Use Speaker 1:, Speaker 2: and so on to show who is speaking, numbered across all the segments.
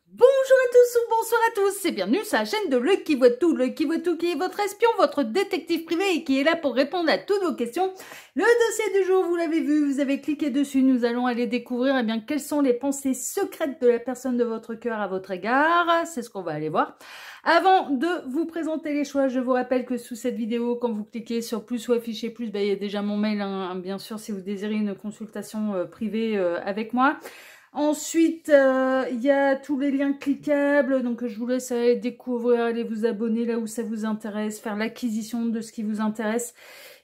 Speaker 1: Bonjour à tous ou bonsoir à tous et bienvenue sur la chaîne de Lucky Voit Tout. Lucky Voit Tout qui est votre espion, votre détective privé et qui est là pour répondre à toutes vos questions. Le dossier du jour, vous l'avez vu, vous avez cliqué dessus, nous allons aller découvrir quelles sont les pensées secrètes de la personne de votre cœur à votre égard. C'est ce qu'on va aller voir. Avant de vous présenter les choix, je vous rappelle que sous cette vidéo, quand vous cliquez sur plus ou afficher plus, il y a déjà mon mail, bien sûr, si vous désirez une consultation privée avec moi. Ensuite, il y a tous les liens cliquables, donc je vous laisse aller découvrir, aller vous abonner là où ça vous intéresse, faire l'acquisition de ce qui vous intéresse.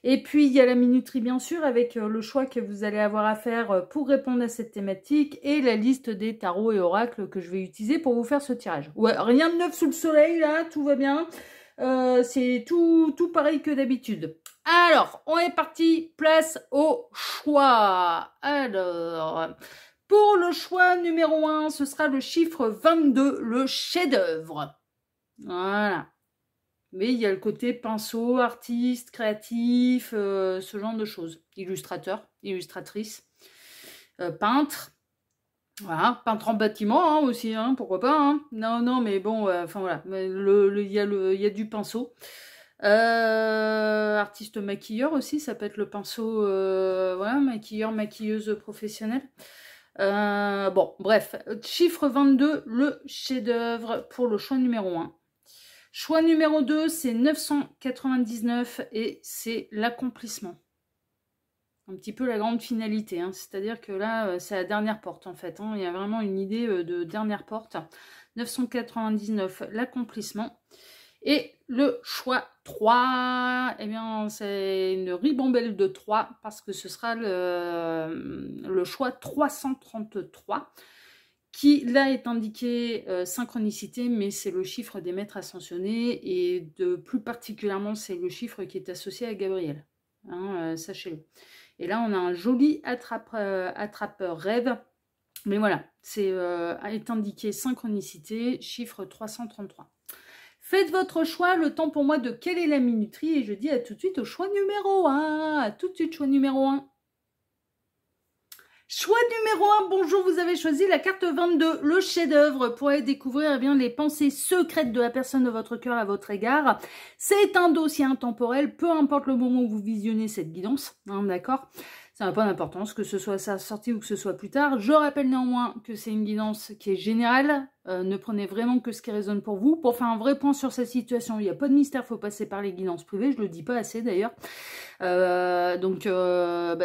Speaker 1: Et puis, il y a la minuterie, bien sûr, avec le choix que vous allez avoir à faire pour répondre à cette thématique et la liste des tarots et oracles que je vais utiliser pour vous faire ce tirage. Ouais, rien de neuf sous le soleil, là, tout va bien. C'est tout pareil que d'habitude. Alors, on est parti, place au choix. Alors... Pour le choix numéro 1, ce sera le chiffre 22, le chef-d'œuvre. Voilà. Mais il y a le côté pinceau, artiste, créatif, ce genre de choses. Illustrateur, illustratrice, peintre. Voilà, peintre en bâtiment aussi, pourquoi pas. Non, mais bon, enfin voilà. Il y a du pinceau. Artiste maquilleur aussi, ça peut être le pinceau, voilà, maquilleur, maquilleuse professionnelle. Bon, bref, chiffre 22, le chef-d'œuvre pour le choix numéro 1. Choix numéro 2, c'est 999 et c'est l'accomplissement. Un petit peu la grande finalité, c'est-à-dire que là, c'est la dernière porte en fait. Il y a vraiment une idée de dernière porte. 999, l'accomplissement. Et le choix 3, eh bien, c'est une ribambelle de 3 parce que ce sera le choix 333 qui, là, est indiqué synchronicité, mais c'est le chiffre des maîtres ascensionnés et plus particulièrement, c'est le chiffre qui est associé à Gabriel. Sachez-le. Et là, on a un joli attrapeur rêve. Mais voilà, est indiqué synchronicité, chiffre 333. Faites votre choix, le temps pour moi de quelle est la minuterie et je dis à tout de suite au choix numéro 1. À tout de suite, choix numéro 1. Choix numéro 1, bonjour, vous avez choisi la carte 22, le chef-d'œuvre, pour aller découvrir les pensées secrètes de la personne de votre cœur à votre égard. C'est un dossier intemporel, peu importe le moment où vous visionnez cette guidance, d'accord ? Ça n'a pas d'importance, que ce soit à sa sortie ou que ce soit plus tard. Je rappelle néanmoins que c'est une guidance qui est générale. Ne prenez vraiment que ce qui résonne pour vous. Pour faire un vrai point sur cette situation, il n'y a pas de mystère, il faut passer par les guidances privées. Je ne le dis pas assez d'ailleurs.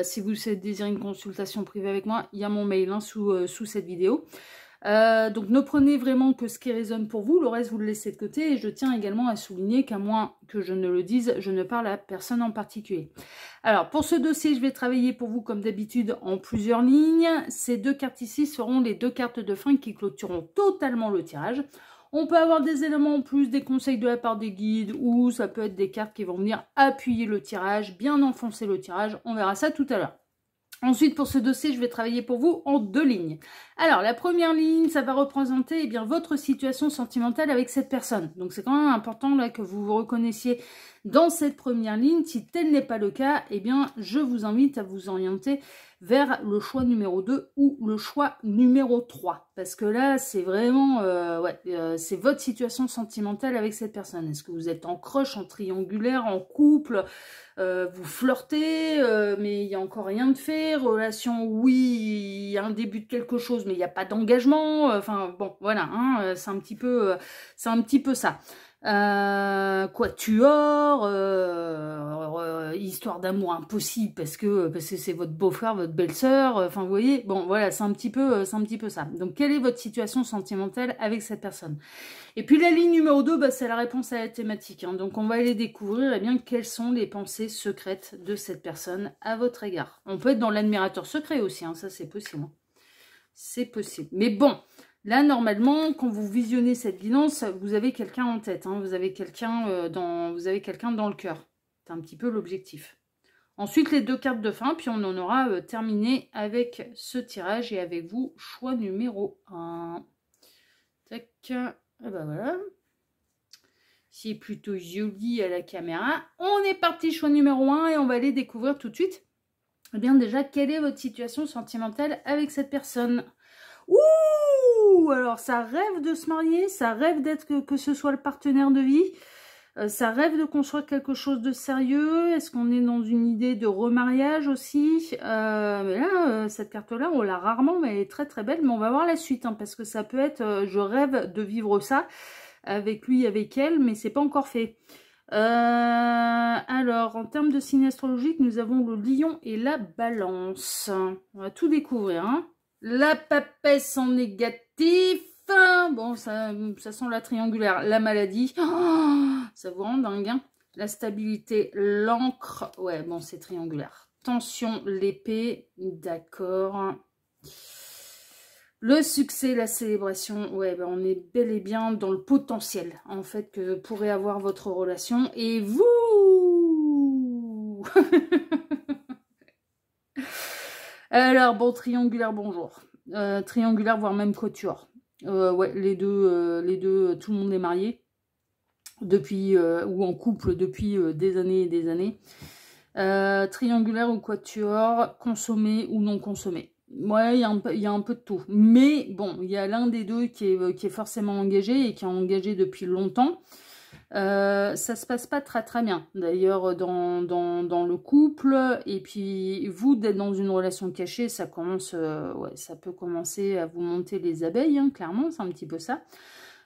Speaker 1: Si vous désirez une consultation privée avec moi, il y a mon mail sous cette vidéo. Donc ne prenez vraiment que ce qui résonne pour vous, le reste vous le laissez de côté et je tiens également à souligner qu'à moins que je ne le dise, je ne parle à personne en particulier. Alors pour ce dossier, je vais travailler pour vous comme d'habitude en plusieurs lignes. Ces deux cartes ici seront les deux cartes de fin qui clôtureront totalement le tirage. On peut avoir des éléments en plus, des conseils de la part des guides ou ça peut être des cartes qui vont venir appuyer le tirage, bien enfoncer le tirage, on verra ça tout à l'heure. Ensuite, pour ce dossier, je vais travailler pour vous en deux lignes. Alors, la première ligne, ça va représenter votre situation sentimentale avec cette personne. Donc, c'est quand même important là que vous vous reconnaissiez dans cette première ligne. Si tel n'est pas le cas, je vous invite à vous orienter vers le choix numéro 2 ou le choix numéro 3. Parce que là, c'est vraiment, c'est votre situation sentimentale avec cette personne. Est-ce que vous êtes en crush, en triangulaire, en couple, vous flirtez, mais il n'y a encore rien de fait. Relation, oui, il y a un début de quelque chose, mais il n'y a pas d'engagement. Enfin, bon, voilà, c'est un petit peu ça. Quatuor, histoire d'amour impossible parce que c'est votre beau-frère, votre belle-sœur, enfin vous voyez, bon voilà, c'est un petit peu ça. Donc quelle est votre situation sentimentale avec cette personne? Et puis la ligne numéro 2, c'est la réponse à la thématique. Donc on va aller découvrir quelles sont les pensées secrètes de cette personne à votre égard. On peut être dans l'admirateur secret aussi, ça c'est possible. C'est possible. Mais bon, là normalement, quand vous visionnez cette guidance, vous avez quelqu'un en tête. Vous avez quelqu'un dans le cœur. C'est un petit peu l'objectif. Ensuite, les deux cartes de fin, puis on en aura terminé avec ce tirage et avec vous, choix numéro 1. Tac. Et ben voilà. C'est plutôt joli à la caméra. On est parti, choix numéro 1, et on va aller découvrir tout de suite. Eh bien déjà, quelle est votre situation sentimentale avec cette personne? Ouh, ou alors ça rêve de se marier, ça rêve d'être que ce soit le partenaire de vie, ça rêve de construire quelque chose de sérieux. Est-ce qu'on est dans une idée de remariage aussi? Mais là, cette carte-là, on l'a rarement, mais elle est très très belle. Mais on va voir la suite, hein, parce que ça peut être, je rêve de vivre ça avec lui, avec elle, mais c'est pas encore fait. Alors, en termes de signe astrologique, nous avons le lion et la balance. On va tout découvrir, hein. La papesse en négatif. Bon, ça sent la triangulaire. La maladie. Oh, ça vous rend dingue, hein. La stabilité, l'encre. Ouais, bon, c'est triangulaire. Tension, l'épée. D'accord. Le succès, la célébration. Ouais, ben on est bel et bien dans le potentiel, en fait, que pourrait avoir votre relation. Et vous Alors, bon, triangulaire, bonjour. Triangulaire, voire même quatuor. Ouais, les deux, tout le monde est marié depuis, ou en couple depuis des années et des années. Triangulaire ou quatuor, consommé ou non consommé. Ouais, il y a un peu de tout. Mais bon, il y a l'un des deux qui est forcément engagé et qui est engagé depuis longtemps. Ça se passe pas très très bien d'ailleurs dans le couple, et puis vous d'être dans une relation cachée, ça commence, ouais, ça peut commencer à vous monter les abeilles, hein, clairement, c'est un petit peu ça.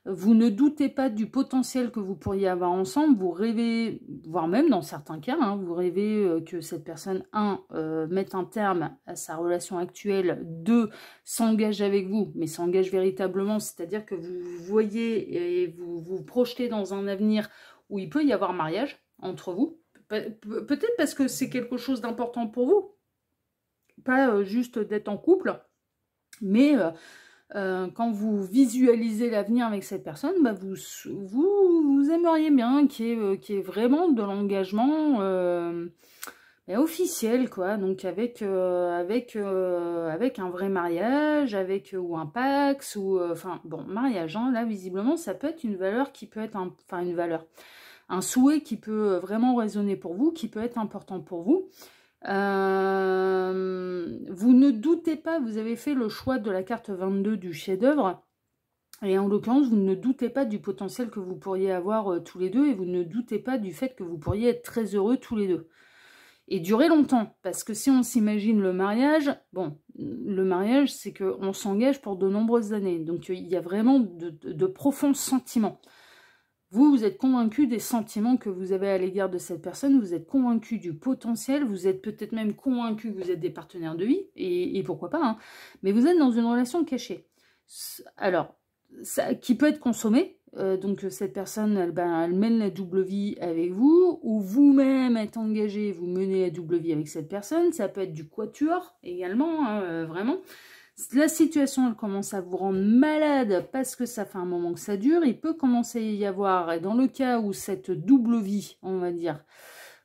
Speaker 1: Vous ne doutez pas du potentiel que vous pourriez avoir ensemble, vous rêvez, voire même dans certains cas, hein, vous rêvez que cette personne, mette un terme à sa relation actuelle, 2, s'engage avec vous, mais s'engage véritablement, c'est-à-dire que vous voyez et vous projetez dans un avenir où il peut y avoir mariage entre vous, peut-être parce que c'est quelque chose d'important pour vous, pas juste d'être en couple, mais... quand vous visualisez l'avenir avec cette personne, bah vous aimeriez bien qu'il y ait vraiment de l'engagement officiel, quoi. Donc avec un vrai mariage, ou un pax, ou enfin bon, mariage, hein, là visiblement ça peut être une valeur qui peut être une valeur, un souhait qui peut vraiment résonner pour vous, qui peut être important pour vous. Vous ne doutez pas, vous avez fait le choix de la carte 22 du chef-d'œuvre, et en l'occurrence, vous ne doutez pas du potentiel que vous pourriez avoir tous les deux, et vous ne doutez pas du fait que vous pourriez être très heureux tous les deux. Et durer longtemps, parce que si on s'imagine le mariage, bon, le mariage, c'est qu'on s'engage pour de nombreuses années, donc il y a vraiment de profonds sentiments. Vous êtes convaincu des sentiments que vous avez à l'égard de cette personne, vous êtes convaincu du potentiel, vous êtes peut-être même convaincu que vous êtes des partenaires de vie, et pourquoi pas, hein, mais vous êtes dans une relation cachée. Alors, ça, qui peut être consommée, donc cette personne, elle mène la double vie avec vous, ou vous-même êtes engagé, vous menez la double vie avec cette personne, ça peut être du quatuor également, hein, vraiment. La situation, elle commence à vous rendre malade parce que ça fait un moment que ça dure. Il peut commencer à y avoir, et dans le cas où cette double vie, on va dire,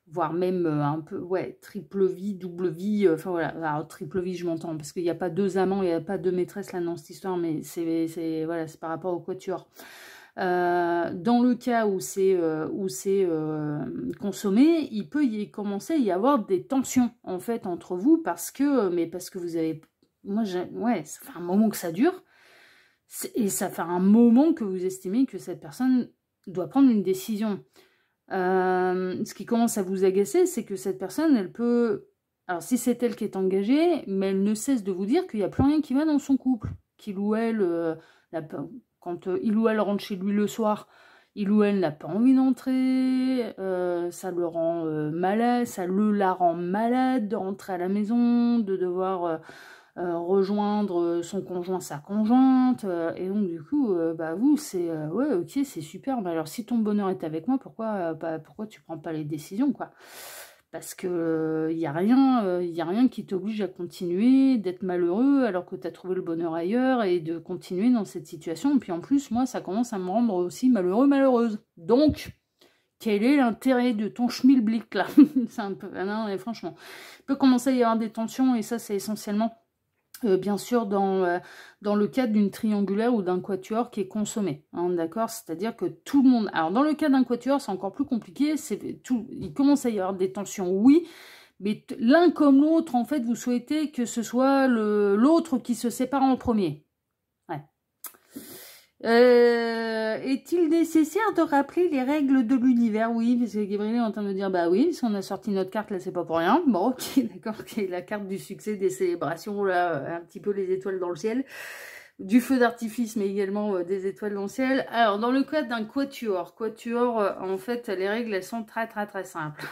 Speaker 1: voire même un peu, ouais, triple vie, double vie, enfin voilà, alors triple vie, je m'entends, parce qu'il n'y a pas deux amants, il n'y a pas deux maîtresses là dans cette histoire, mais c'est voilà, c'est par rapport au quatuor. Dans le cas où c'est consommé, il peut y commencer à y avoir des tensions en fait entre vous parce que vous avez... ouais, ça fait un moment que ça dure, et ça fait un moment que vous estimez que cette personne doit prendre une décision. Ce qui commence à vous agacer, c'est que cette personne, elle peut... Alors, si c'est elle qui est engagée, mais elle ne cesse de vous dire qu'il n'y a plus rien qui va dans son couple. Qu'il ou elle, quand il ou elle rentre chez lui le soir, il ou elle n'a pas envie d'entrer, ça le rend malade, la rend malade de rentrer à la maison, de devoir... rejoindre son conjoint, sa conjointe, et donc du coup, vous, c'est ouais, ok, c'est super, mais alors si ton bonheur est avec moi, pourquoi tu prends pas les décisions, quoi? Parce que y a rien qui t'oblige à continuer, d'être malheureux, alors que tu as trouvé le bonheur ailleurs, et de continuer dans cette situation. Et puis en plus, moi, ça commence à me rendre aussi malheureuse. Donc, quel est l'intérêt de ton schmilblick, là? C'est un peu... Non, mais franchement, il peut commencer à y avoir des tensions, et ça, c'est essentiellement... bien sûr, dans le cadre d'une triangulaire ou d'un quatuor qui est consommé, hein, d'accord? C'est-à-dire que tout le monde... Alors, dans le cas d'un quatuor, c'est encore plus compliqué. Il commence à y avoir des tensions, oui, mais l'un comme l'autre, en fait, vous souhaitez que ce soit l'autre qui se sépare en premier. Ouais. Est-il nécessaire de rappeler les règles de l'univers? Oui, parce que Gabriel est en train de me dire, bah oui, si on a sorti notre carte, là, c'est pas pour rien. Bon, ok, d'accord, ok, la carte du succès, des célébrations, là, un petit peu les étoiles dans le ciel. Du feu d'artifice, mais également des étoiles dans le ciel. Alors, dans le cas d'un quatuor, en fait, les règles, elles sont très, très, très simples.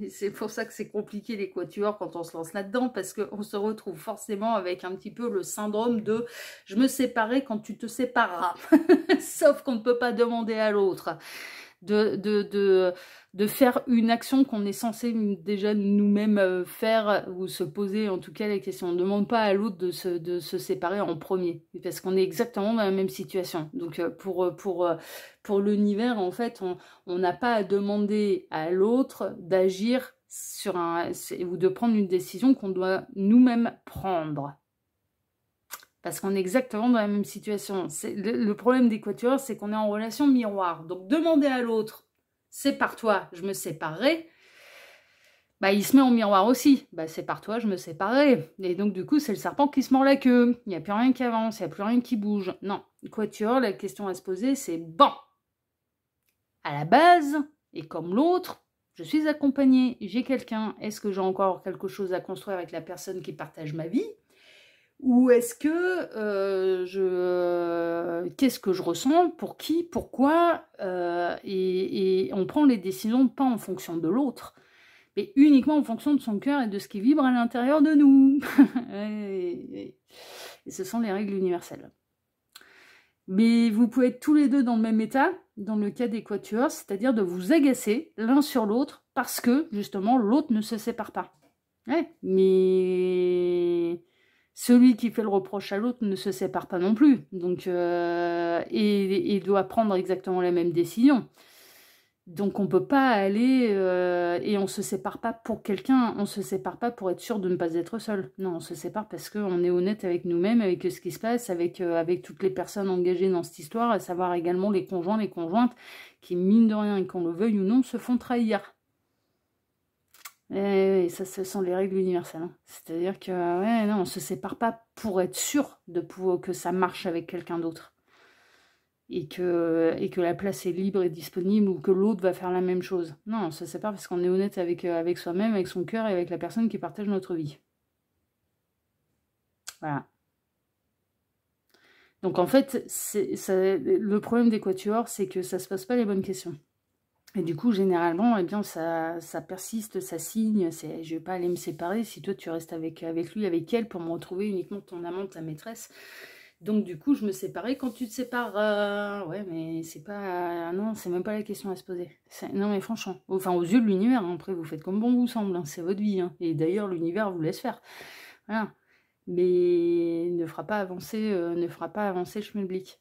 Speaker 1: Et c'est pour ça que c'est compliqué, les quatuors, quand on se lance là-dedans, parce qu'on se retrouve forcément avec un petit peu le syndrome de « je me séparerai quand tu te sépareras ». Sauf qu'on ne peut pas demander à l'autre de faire une action qu'on est censé déjà nous-mêmes faire ou se poser en tout cas la question. On ne demande pas à l'autre de se séparer en premier parce qu'on est exactement dans la même situation. Donc pour l'univers, en fait, on n'a pas à demander à l'autre d'agir sur ou de prendre une décision qu'on doit nous-mêmes prendre. Parce qu'on est exactement dans la même situation. Le problème des quatuors, c'est qu'on est en relation miroir. Donc, demander à l'autre, sépare-toi, je me séparerai, bah, il se met en miroir aussi. Bah, sépare-toi, je me séparerai. Et donc, du coup, c'est le serpent qui se mord la queue. Il n'y a plus rien qui avance, il n'y a plus rien qui bouge. Non, quatuor, la question à se poser, c'est bon. À la base, et comme l'autre, je suis accompagnée, j'ai quelqu'un. Est-ce que j'ai encore quelque chose à construire avec la personne qui partage ma vie ? Ou est-ce que qu'est-ce que je ressens, pour qui, pourquoi, et on prend les décisions pas en fonction de l'autre, mais uniquement en fonction de son cœur et de ce qui vibre à l'intérieur de nous. et ce sont les règles universelles. Mais vous pouvez être tous les deux dans le même état, dans le cas des quatuors, c'est-à-dire de vous agacer l'un sur l'autre parce que, justement, l'autre ne se sépare pas. Ouais, mais celui qui fait le reproche à l'autre ne se sépare pas non plus. Donc, et doit prendre exactement la même décision. Donc on ne peut pas aller et on ne se sépare pas pour quelqu'un, on ne se sépare pas pour être sûr de ne pas être seul. Non, on se sépare parce qu'on est honnête avec nous-mêmes, avec ce qui se passe, avec toutes les personnes engagées dans cette histoire, à savoir également les conjoints, les conjointes, qui mine de rien, et qu'on le veuille ou non, se font trahir. Et ça, ce sont les règles universelles. Hein. C'est-à-dire que ouais, non, on ne se sépare pas pour être sûr que ça marche avec quelqu'un d'autre. Et que la place est libre et disponible ou que l'autre va faire la même chose. Non, on se sépare parce qu'on est honnête avec soi-même, avec son cœur et avec la personne qui partage notre vie. Voilà. Donc en fait, le problème des quatuors, c'est que ça ne se pose pas les bonnes questions. Et du coup, généralement, eh bien, ça persiste, ça signe. Je ne vais pas aller me séparer si toi, tu restes avec lui, avec elle, pour me retrouver uniquement ton amant, ta maîtresse. Donc, du coup, je me séparais. Quand tu te sépares, ouais, mais c'est pas... non, c'est même pas la question à se poser. Non, mais franchement, enfin, aux yeux de l'univers, hein, après, vous faites comme bon vous semble, hein, c'est votre vie. Hein, et d'ailleurs, l'univers vous laisse faire. Voilà. Mais ne fera pas avancer le schmilblick.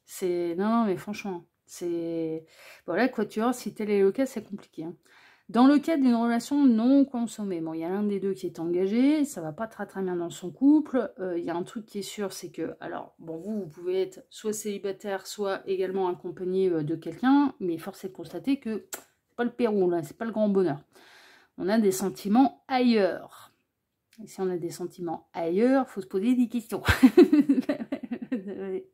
Speaker 1: Non, mais franchement, c'est... Voilà, quatuor, si tel est le cas, c'est compliqué. Hein. Dans le cas d'une relation non consommée, bon, il y a l'un des deux qui est engagé, ça va pas très très bien dans son couple, il y a un truc qui est sûr, c'est que, alors, bon, vous pouvez être soit célibataire, soit également accompagné de quelqu'un, mais force est de constater que c'est pas le Pérou, là, c'est pas le grand bonheur. On a des sentiments ailleurs. Et si on a des sentiments ailleurs, il faut se poser des questions.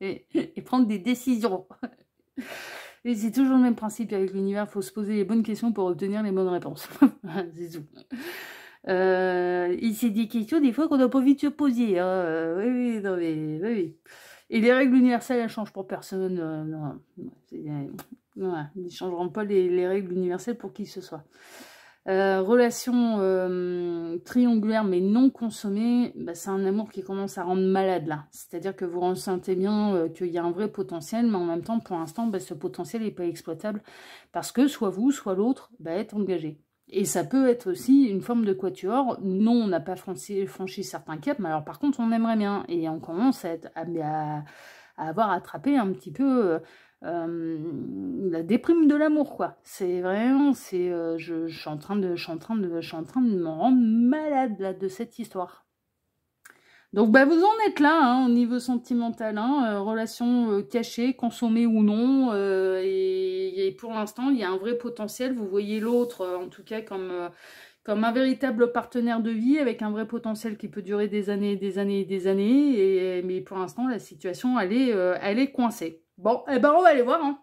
Speaker 1: et prendre des décisions. Et c'est toujours le même principe avec l'univers, il faut se poser les bonnes questions pour obtenir les bonnes réponses. C'est tout. Et c'est des questions des fois qu'on n'a pas envie de se poser. Hein. Oui, non, mais oui. Et les règles universelles, elles ne changent pour personne. Non, ils ne changeront pas les règles universelles pour qui que ce soit. Relation triangulaire mais non consommée, bah, c'est un amour qui commence à rendre malade là. C'est-à-dire que vous ressentez bien qu'il y a un vrai potentiel, mais en même temps, pour l'instant, bah, ce potentiel n'est pas exploitable parce que soit vous, soit l'autre est engagé. Et ça peut être aussi une forme de quatuor. Non, on n'a pas franchi certains caps, mais alors par contre, on aimerait bien. Et on commence à avoir attrapé un petit peu... la déprime de l'amour, quoi. C'est vraiment, je suis en train de me rendre malade là, de cette histoire. Donc bah, vous en êtes là, hein, au niveau sentimental, hein, relation cachée, consommée ou non, et pour l'instant il y a un vrai potentiel. Vous voyez l'autre, en tout cas comme un véritable partenaire de vie, avec un vrai potentiel qui peut durer des années et des années et des années, mais pour l'instant la situation elle est coincée. Bon, eh ben on va aller voir, hein.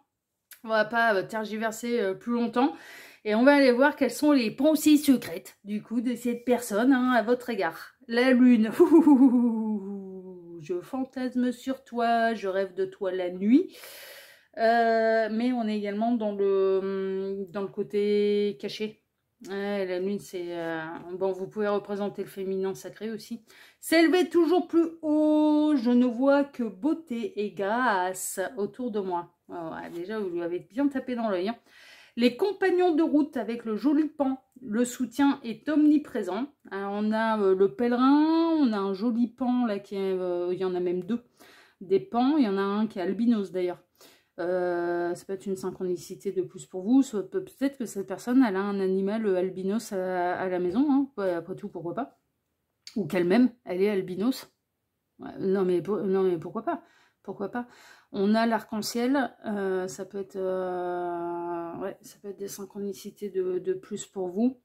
Speaker 1: On va pas tergiverser plus longtemps. Et on va aller voir quelles sont les pensées secrètes, du coup, de cette personne, hein, à votre égard. La lune. Je fantasme sur toi, je rêve de toi la nuit. Mais on est également dans le côté caché. Ouais, la lune, c'est... bon, vous pouvez représenter le féminin sacré aussi. S'élever toujours plus haut, je ne vois que beauté et grâce autour de moi. Ouais, déjà, vous lui avez bien tapé dans l'œil, hein. Les compagnons de route avec le joli pan, le soutien est omniprésent. Alors, on a le pèlerin, on a un joli pan, là, qui est, il y en a même deux, des pans, il y en a un qui est albinos d'ailleurs. Ça peut être une synchronicité de plus pour vous, peut-être que cette personne, elle a un animal albinos à la maison, hein. Ouais, après tout, pourquoi pas. Ou qu'elle-même, elle est albinos. Ouais, non, mais pourquoi pas? Pourquoi pas? On a l'arc-en-ciel, ça peut être ouais, ça peut être des synchronicités de plus pour vous.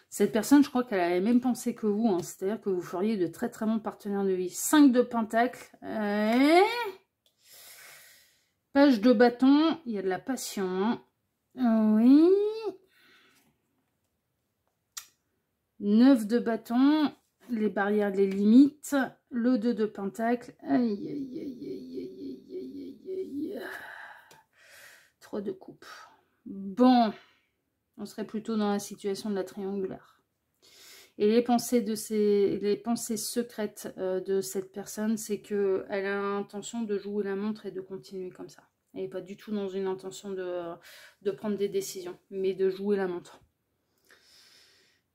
Speaker 1: Cette personne, je crois qu'elle a la même pensée que vous, hein, c'est-à-dire que vous feriez de très très bons partenaires de vie. 5 de pentacles, page de bâton, il y a de la passion, hein. Oui. 9 de bâton, les barrières, les limites, le 2 de pentacle, aïe, aïe, aïe, aïe, aïe, aïe, aïe, aïe. 3 de coupe. Bon, on serait plutôt dans la situation de la triangulaire. Et les pensées secrètes de cette personne, c'est qu'elle a l'intention de jouer la montre et de continuer comme ça. Elle n'est pas du tout dans une intention de prendre des décisions, mais de jouer la montre.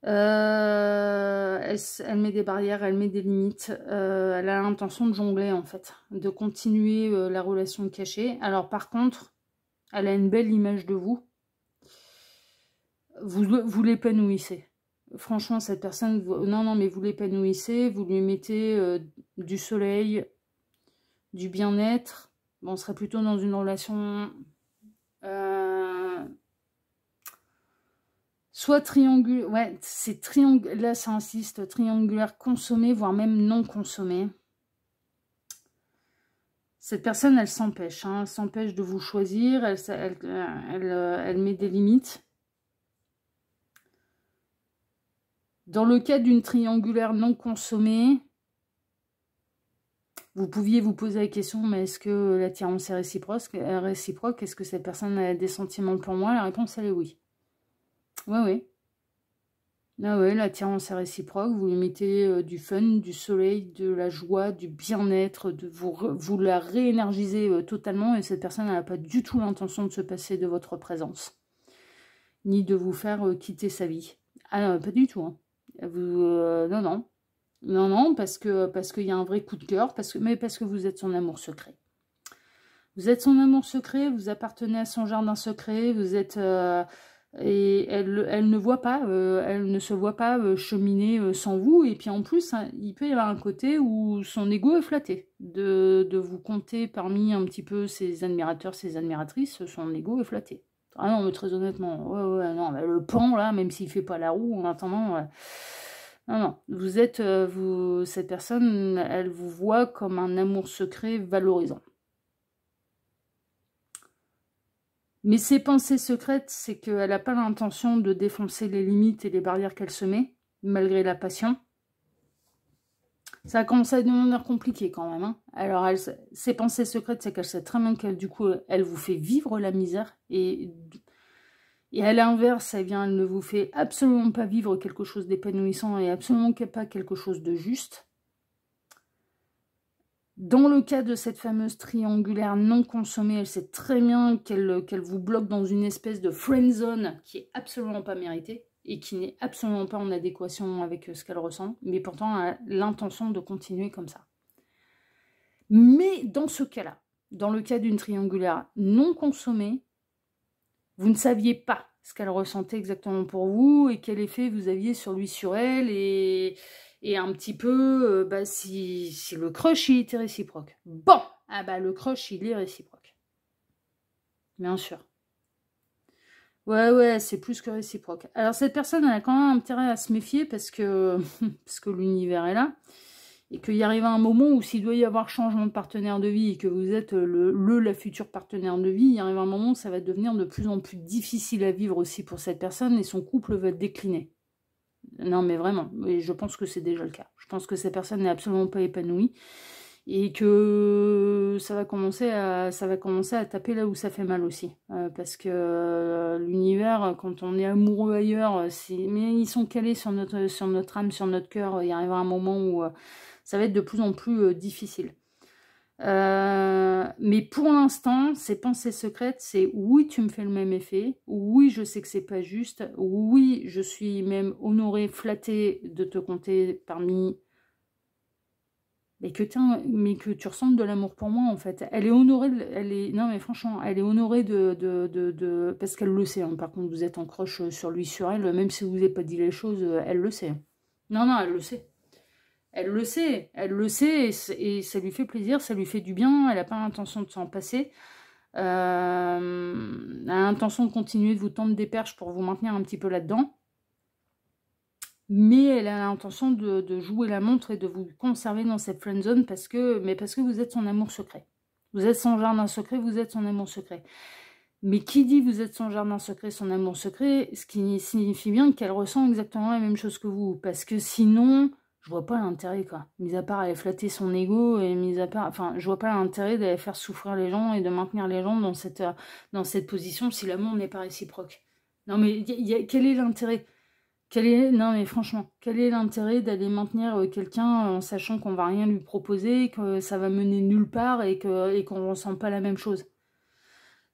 Speaker 1: Elle met des barrières, elle met des limites, elle a l'intention de jongler en fait, de continuer la relation cachée. Alors par contre, elle a une belle image de vous, vous l'épanouissez. Franchement, cette personne, non, mais vous l'épanouissez, vous lui mettez du soleil, du bien-être. Bon, on serait plutôt dans une relation... soit triangulaire, ouais, c'est triangulaire, là ça insiste, triangulaire consommé, voire même non consommé. Cette personne, elle s'empêche, hein, elle s'empêche de vous choisir, elle met des limites. Dans le cas d'une triangulaire non consommée, vous pouviez vous poser la question, mais est-ce que l'attirance est réciproque? Est-ce que cette personne a des sentiments pour moi? La réponse, elle est oui. Oui, oui. Ah ouais, l'attirance est réciproque, vous lui mettez du fun, du soleil, de la joie, du bien-être, vous la réénergisez totalement et cette personne n'a pas du tout l'intention de se passer de votre présence, ni de vous faire quitter sa vie. Ah non, pas du tout, hein. Non, non. Non, non, parce qu'il y a un vrai coup de cœur, mais parce que vous êtes son amour secret. Vous êtes son amour secret, vous appartenez à son jardin secret, vous êtes... et elle ne voit pas, elle ne se voit pas cheminer sans vous. Et puis en plus, hein, il peut y avoir un côté où son ego est flatté. De vous compter parmi un petit peu ses admirateurs, ses admiratrices, son ego est flatté. Ah non, mais très honnêtement, ouais, non, mais le pan, là, même s'il fait pas la roue, en attendant... non, non, vous êtes, cette personne, elle vous voit comme un amour secret valorisant. Mais ses pensées secrètes, c'est qu'elle n'a pas l'intention de défoncer les limites et les barrières qu'elle se met, malgré la passion. Ça commence à devenir compliqué quand même, hein. Alors, ses pensées secrètes, c'est qu'elle sait très bien qu'elle, du coup, elle vous fait vivre la misère. Et à l'inverse, elle ne vous fait absolument pas vivre quelque chose d'épanouissant et absolument pas quelque chose de juste. Dans le cas de cette fameuse triangulaire non consommée, elle sait très bien qu'elle vous bloque dans une espèce de friend zone qui est absolument pas méritée et qui n'est absolument pas en adéquation avec ce qu'elle ressent, mais pourtant elle a l'intention de continuer comme ça. Mais dans ce cas-là, dans le cas d'une triangulaire non consommée, vous ne saviez pas ce qu'elle ressentait exactement pour vous et quel effet vous aviez sur lui, sur elle, et un petit peu si le crush il était réciproque. Bon, ah bah le crush il est réciproque. Bien sûr. Ouais, c'est plus que réciproque. Alors cette personne elle a quand même intérêt à se méfier parce que l'univers est là. Et qu'il y arrive un moment où s'il doit y avoir changement de partenaire de vie et que vous êtes la future partenaire de vie, il y arrive un moment où ça va devenir de plus en plus difficile à vivre aussi pour cette personne et son couple va décliner. Non mais vraiment, et je pense que c'est déjà le cas. Je pense que cette personne n'est absolument pas épanouie et que ça va commencer à taper là où ça fait mal aussi. Parce que l'univers, quand on est amoureux ailleurs, mais ils sont calés sur notre âme, sur notre cœur. Il arrivera un moment où ça va être de plus en plus difficile. Mais pour l'instant, ces pensées secrètes, c'est oui, tu me fais le même effet, oui, je sais que c'est pas juste, oui, je suis même honorée, flattée de te compter parmi... Mais que tu ressentes de l'amour pour moi, en fait. Elle est honorée, non mais franchement, elle est honorée parce qu'elle le sait, hein. Par contre, vous êtes en crush sur lui, sur elle, même si vous n'avez pas dit les choses, elle le sait. Non, elle le sait. Elle le sait, et ça lui fait plaisir, ça lui fait du bien, elle n'a pas l'intention de s'en passer. Elle a l'intention de continuer de vous tendre des perches pour vous maintenir un petit peu là-dedans. Mais elle a l'intention de jouer la montre et de vous conserver dans cette friend zone parce que vous êtes son amour secret. Vous êtes son jardin secret, vous êtes son amour secret. Mais qui dit vous êtes son jardin secret, son amour secret, ce qui signifie bien qu'elle ressent exactement la même chose que vous. Parce que sinon, je vois pas l'intérêt, quoi. Mis à part aller flatter son ego, et je vois pas l'intérêt d'aller faire souffrir les gens et de maintenir les gens dans cette position si l'amour n'est pas réciproque. Non mais quel est l'intérêt ? Non mais franchement, quel est l'intérêt d'aller maintenir quelqu'un en sachant qu'on va rien lui proposer, que ça va mener nulle part et qu'on ne ressent pas la même chose?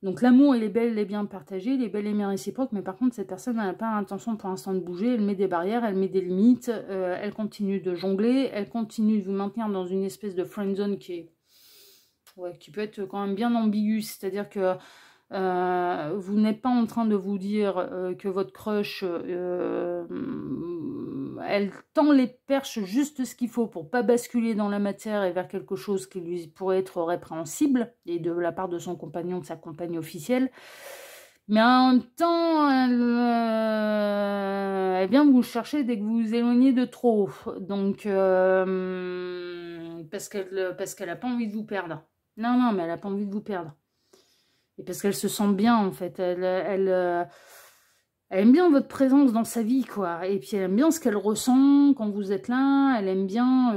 Speaker 1: Donc l'amour, il est bel et bien partagé, il est bel et bien réciproque, mais par contre, cette personne n'a pas l'intention pour l'instant de bouger, elle met des barrières, elle met des limites, elle continue de jongler, elle continue de vous maintenir dans une espèce de friend zone qui peut être quand même bien ambiguë, c'est-à-dire que vous n'êtes pas en train de vous dire que votre crush, elle tend les perches juste ce qu'il faut pour pas basculer dans la matière et vers quelque chose qui lui pourrait être répréhensible, et de la part de son compagnon, de sa compagne officielle. Mais en même temps, elle vient vous chercher dès que vous vous éloignez de trop. Donc, parce qu'elle n'a pas envie de vous perdre. Non, mais elle n'a pas envie de vous perdre. Et parce qu'elle se sent bien, en fait. Elle aime bien votre présence dans sa vie, quoi. Et puis elle aime bien ce qu'elle ressent quand vous êtes là. Elle aime bien...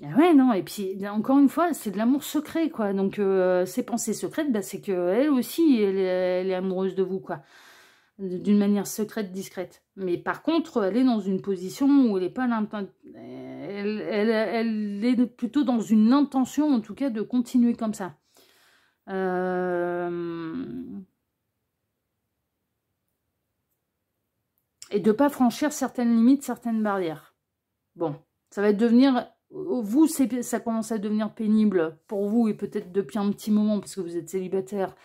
Speaker 1: Ah ouais, non, et puis, encore une fois, c'est de l'amour secret, quoi. Donc, ses pensées secrètes, c'est qu'elle aussi, elle est amoureuse de vous, quoi. D'une manière secrète, discrète. Mais par contre, elle est dans une position où elle n'est pas... Elle est plutôt dans une intention, en tout cas, de continuer comme ça. Et de ne pas franchir certaines limites, certaines barrières. Bon, ça va devenir... Vous, ça commence à devenir pénible pour vous, et peut-être depuis un petit moment, parce que vous êtes célibataire,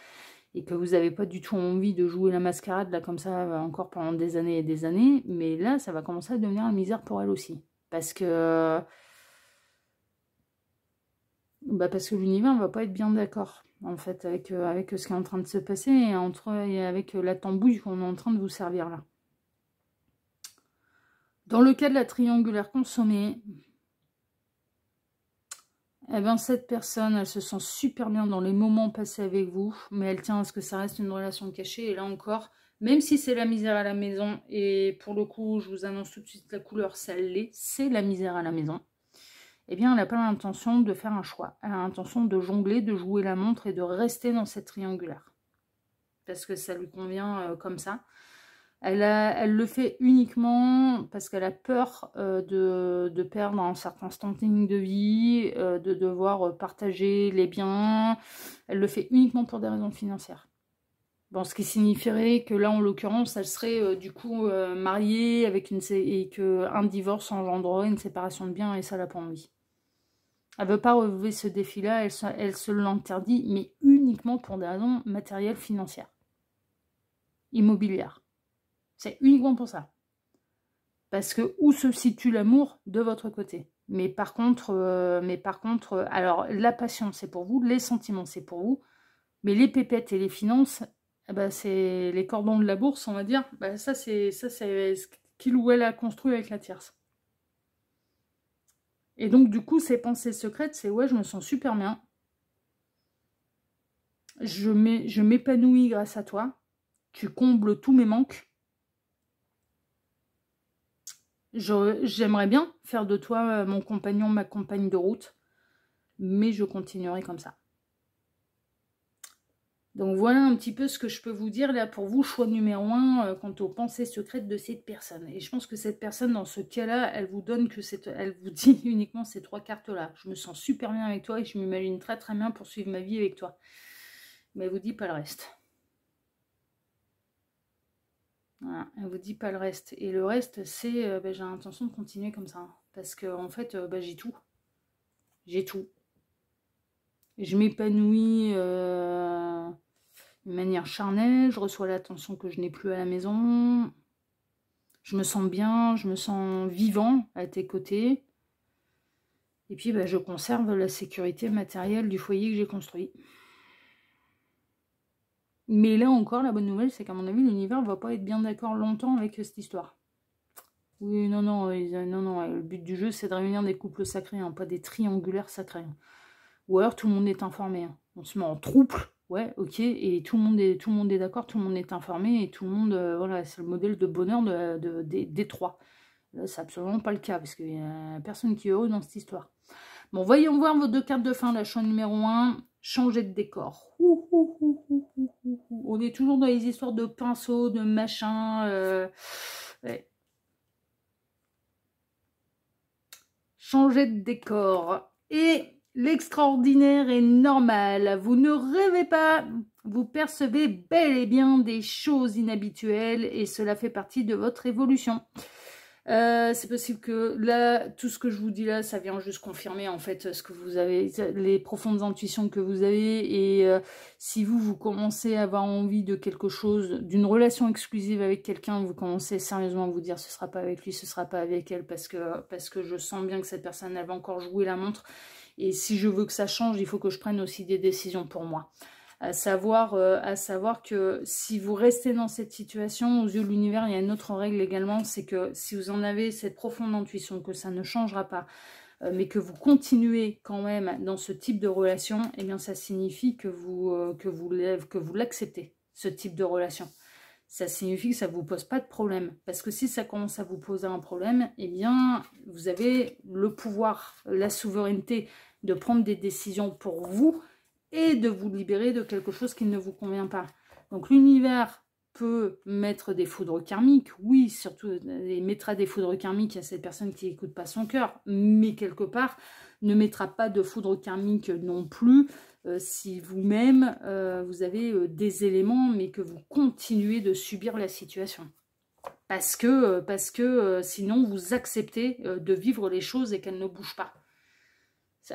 Speaker 1: et que vous n'avez pas du tout envie de jouer la mascarade, là, comme ça, encore pendant des années et des années. Mais là, ça va commencer à devenir la misère pour elle aussi. Parce que l'univers ne va pas être bien d'accord, en fait, avec ce qui est en train de se passer, et avec la tambouille qu'on est en train de vous servir, là. Dans le cas de la triangulaire consommée, eh bien, cette personne, elle se sent super bien dans les moments passés avec vous, mais elle tient à ce que ça reste une relation cachée. Et là encore, même si c'est la misère à la maison, et pour le coup, je vous annonce tout de suite la couleur, ça l'est, c'est la misère à la maison, eh bien, elle n'a pas l'intention de faire un choix. Elle a l'intention de jongler, de jouer la montre et de rester dans cette triangulaire. Parce que ça lui convient comme ça. Elle le fait uniquement parce qu'elle a peur de perdre un certain standing de vie, de devoir partager les biens. Elle le fait uniquement pour des raisons financières. Bon, ce qui signifierait que là, en l'occurrence, elle serait du coup mariée et qu'un divorce engendrerait une séparation de biens, et ça, elle n'a pas envie. Elle ne veut pas relever ce défi-là, elle se l'interdit, mais uniquement pour des raisons matérielles, financières, immobilières. C'est uniquement pour ça. Parce que où se situe l'amour de votre côté? Mais par contre, alors la passion c'est pour vous, les sentiments c'est pour vous, mais les pépettes et les finances, c'est les cordons de la bourse, on va dire. Ça c'est ce qu'il ou elle a construit avec la tierce. Et donc, du coup, ces pensées secrètes, c'est ouais, je me sens super bien. Je m'épanouis grâce à toi. Tu combles tous mes manques. J'aimerais bien faire de toi mon compagnon, ma compagne de route. Mais je continuerai comme ça. Donc voilà un petit peu ce que je peux vous dire là pour vous, choix numéro 1 quant aux pensées secrètes de cette personne. Et je pense que cette personne, dans ce cas-là, elle vous donne que elle vous dit uniquement ces 3 cartes-là. Je me sens super bien avec toi et je m'imagine très très bien poursuivre ma vie avec toi. Mais elle vous dit pas le reste. Voilà, elle vous dit pas le reste. Et le reste, c'est j'ai l'intention de continuer comme ça. Parce que en fait, j'ai tout. J'ai tout. Je m'épanouis de manière charnelle, je reçois l'attention que je n'ai plus à la maison, je me sens bien, je me sens vivant à tes côtés, et puis je conserve la sécurité matérielle du foyer que j'ai construit. Mais là encore, la bonne nouvelle, c'est qu'à mon avis, l'univers ne va pas être bien d'accord longtemps avec cette histoire. Oui, non, non, le but du jeu, c'est de réunir des couples sacrés, hein, pas des triangulaires sacrés. Ou alors, tout le monde est informé. Hein. On se met en troupe. Ouais, ok, et tout le monde est d'accord, tout le monde est informé, et tout le monde, voilà, c'est le modèle de bonheur des 3. Là, c'est absolument pas le cas, parce qu'il n'y a personne qui est heureux dans cette histoire. Bon, voyons voir vos 2 cartes de fin, la choix numéro 1, changer de décor. On est toujours dans les histoires de pinceaux, de machin, ouais. Changer de décor, et... l'extraordinaire est normal. Vous ne rêvez pas, vous percevez bel et bien des choses inhabituelles et cela fait partie de votre évolution. C'est possible que là, tout ce que je vous dis là, ça vient juste confirmer en fait ce que vous avez, les profondes intuitions que vous avez. Et si vous commencez à avoir envie de quelque chose, d'une relation exclusive avec quelqu'un, vous commencez sérieusement à vous dire ce sera pas avec lui, ce sera pas avec elle, parce que je sens bien que cette personne, elle va encore jouer la montre. Et si je veux que ça change, il faut que je prenne aussi des décisions pour moi. À savoir que si vous restez dans cette situation, aux yeux de l'univers, il y a une autre règle également, c'est que si vous en avez cette profonde intuition que ça ne changera pas, mais que vous continuez quand même dans ce type de relation, eh bien ça signifie que vous l'acceptez, ce type de relation. Ça signifie que ça ne vous pose pas de problème. Parce que si ça commence à vous poser un problème, eh bien, vous avez le pouvoir, la souveraineté de prendre des décisions pour vous et de vous libérer de quelque chose qui ne vous convient pas. Donc l'univers peut mettre des foudres karmiques, oui, surtout il mettra des foudres karmiques à cette personne qui n'écoute pas son cœur, mais quelque part ne mettra pas de foudre karmique non plus si vous-même vous avez des éléments mais que vous continuez de subir la situation. Parce que sinon vous acceptez de vivre les choses et qu'elles ne bougent pas.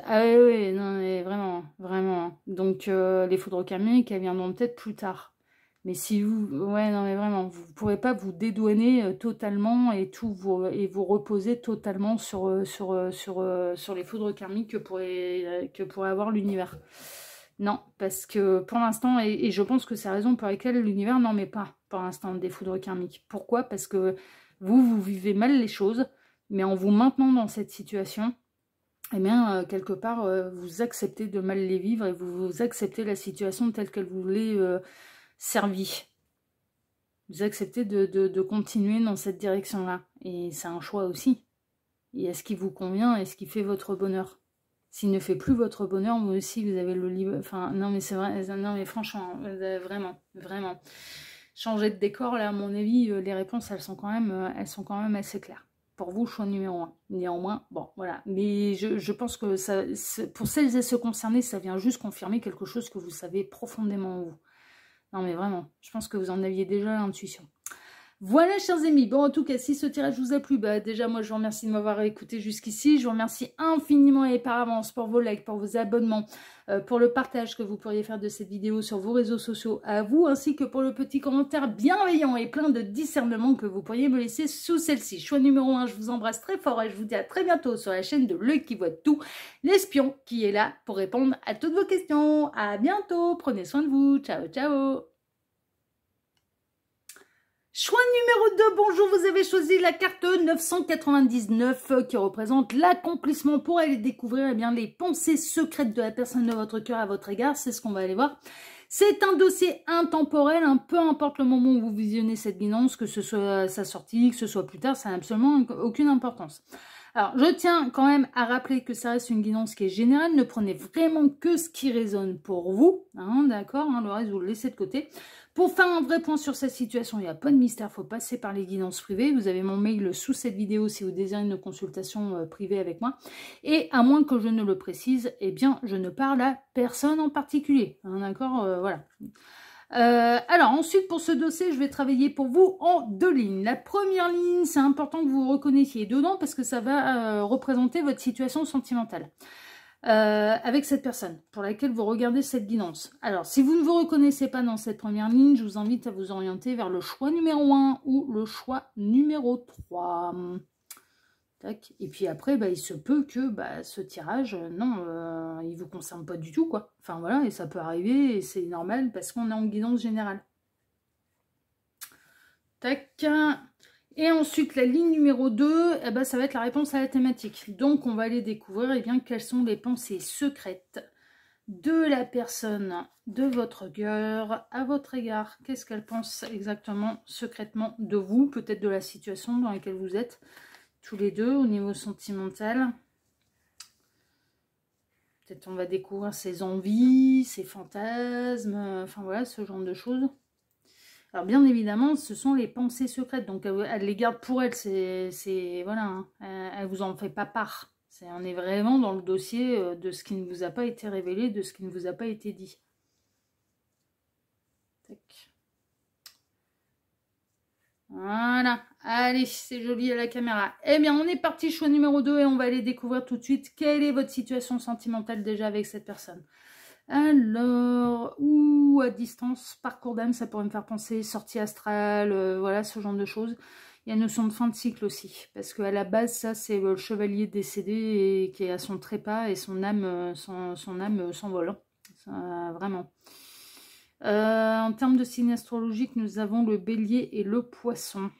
Speaker 1: Ah oui, non, mais vraiment, vraiment. Donc, les foudres karmiques, elles viendront peut-être plus tard. Mais si vous... Ouais, non, mais vraiment, vous ne pourrez pas vous dédouaner totalement et vous reposer totalement sur les foudres karmiques que pourrait avoir l'univers. Non, parce que pour l'instant, et je pense que c'est la raison pour laquelle l'univers n'en met pas, pour l'instant, des foudres karmiques. Pourquoi? Parce que vous vivez mal les choses, mais en vous maintenant dans cette situation... eh bien, quelque part, vous acceptez de mal les vivre et vous acceptez la situation telle qu'elle vous l'est servie. Vous acceptez de continuer dans cette direction-là. Et c'est un choix aussi. Et est-ce qui vous convient? Est-ce qui fait votre bonheur? S'il ne fait plus votre bonheur, vous aussi, vous avez le libre... Enfin, non, mais c'est vrai, non, mais franchement, vraiment, vraiment. Changer de décor, là, à mon avis, les réponses, elles sont quand même assez claires. Pour vous, choix numéro 1. Néanmoins, bon, voilà. Mais je pense que ça, pour celles et ceux concernés, ça vient juste confirmer quelque chose que vous savez profondément en vous. Non, mais vraiment, je pense que vous en aviez déjà l'intuition. Voilà, chers amis. Bon, en tout cas, si ce tirage vous a plu, déjà, moi, je vous remercie de m'avoir écouté jusqu'ici. Je vous remercie infiniment et par avance pour vos likes, pour vos abonnements, pour le partage que vous pourriez faire de cette vidéo sur vos réseaux sociaux à vous, ainsi que pour le petit commentaire bienveillant et plein de discernement que vous pourriez me laisser sous celle-ci. Choix numéro 1, je vous embrasse très fort et je vous dis à très bientôt sur la chaîne de L'Œil qui voit tout, l'espion qui est là pour répondre à toutes vos questions. À bientôt, prenez soin de vous. Ciao, ciao. Choix numéro 2, bonjour, vous avez choisi la carte 999 qui représente l'accomplissement pour aller découvrir eh bien, les pensées secrètes de la personne de votre cœur à votre égard, c'est ce qu'on va aller voir. C'est un dossier intemporel, peu importe le moment où vous visionnez cette guidance, que ce soit sa sortie, que ce soit plus tard, ça n'a absolument aucune importance. Alors, je tiens quand même à rappeler que ça reste une guidance qui est générale, ne prenez vraiment que ce qui résonne pour vous, hein, d'accord, le reste vous le laissez de côté. Pour faire un vrai point sur cette situation, il n'y a pas de mystère, il faut passer par les guidances privées. Vous avez mon mail sous cette vidéo si vous désirez une consultation privée avec moi. Et à moins que je ne le précise, eh bien, je ne parle à personne en particulier. Hein, d'accord, voilà. Alors ensuite, pour ce dossier, je vais travailler pour vous en 2 lignes. La première ligne, c'est important que vous vous reconnaissiez dedans parce que ça va représenter votre situation sentimentale. Avec cette personne pour laquelle vous regardez cette guidance. Alors, si vous ne vous reconnaissez pas dans cette première ligne, je vous invite à vous orienter vers le choix numéro 1 ou le choix numéro 3. Tac. Et puis après, il se peut que ce tirage, non, il ne vous concerne pas du tout, quoi. Enfin, voilà, et ça peut arriver, et c'est normal parce qu'on est en guidance générale. Tac. Et ensuite, la ligne numéro 2, ça va être la réponse à la thématique. Donc, on va aller découvrir quelles sont les pensées secrètes de la personne de votre cœur à votre égard. Qu'est-ce qu'elle pense exactement, secrètement de vous, peut-être de la situation dans laquelle vous êtes, tous les deux, au niveau sentimental. Peut-être on va découvrir ses envies, ses fantasmes, enfin voilà, ce genre de choses. Alors bien évidemment, ce sont les pensées secrètes, donc elle les garde pour elle, voilà, hein, elle vous en fait pas part. On est vraiment dans le dossier de ce qui ne vous a pas été révélé, de ce qui ne vous a pas été dit. Tac. Voilà, allez, c'est joli à la caméra. Eh bien, on est parti, choix numéro 2, et on va aller découvrir tout de suite quelle est votre situation sentimentale déjà avec cette personne. Alors, ou à distance, parcours d'âme, ça pourrait me faire penser, sortie astrale, voilà, ce genre de choses. Il y a une notion de fin de cycle aussi, parce qu'à la base, ça, c'est le chevalier décédé et qui est à son trépas et son âme s'envole. Vraiment. En termes de signe astrologique, nous avons le bélier et le poisson.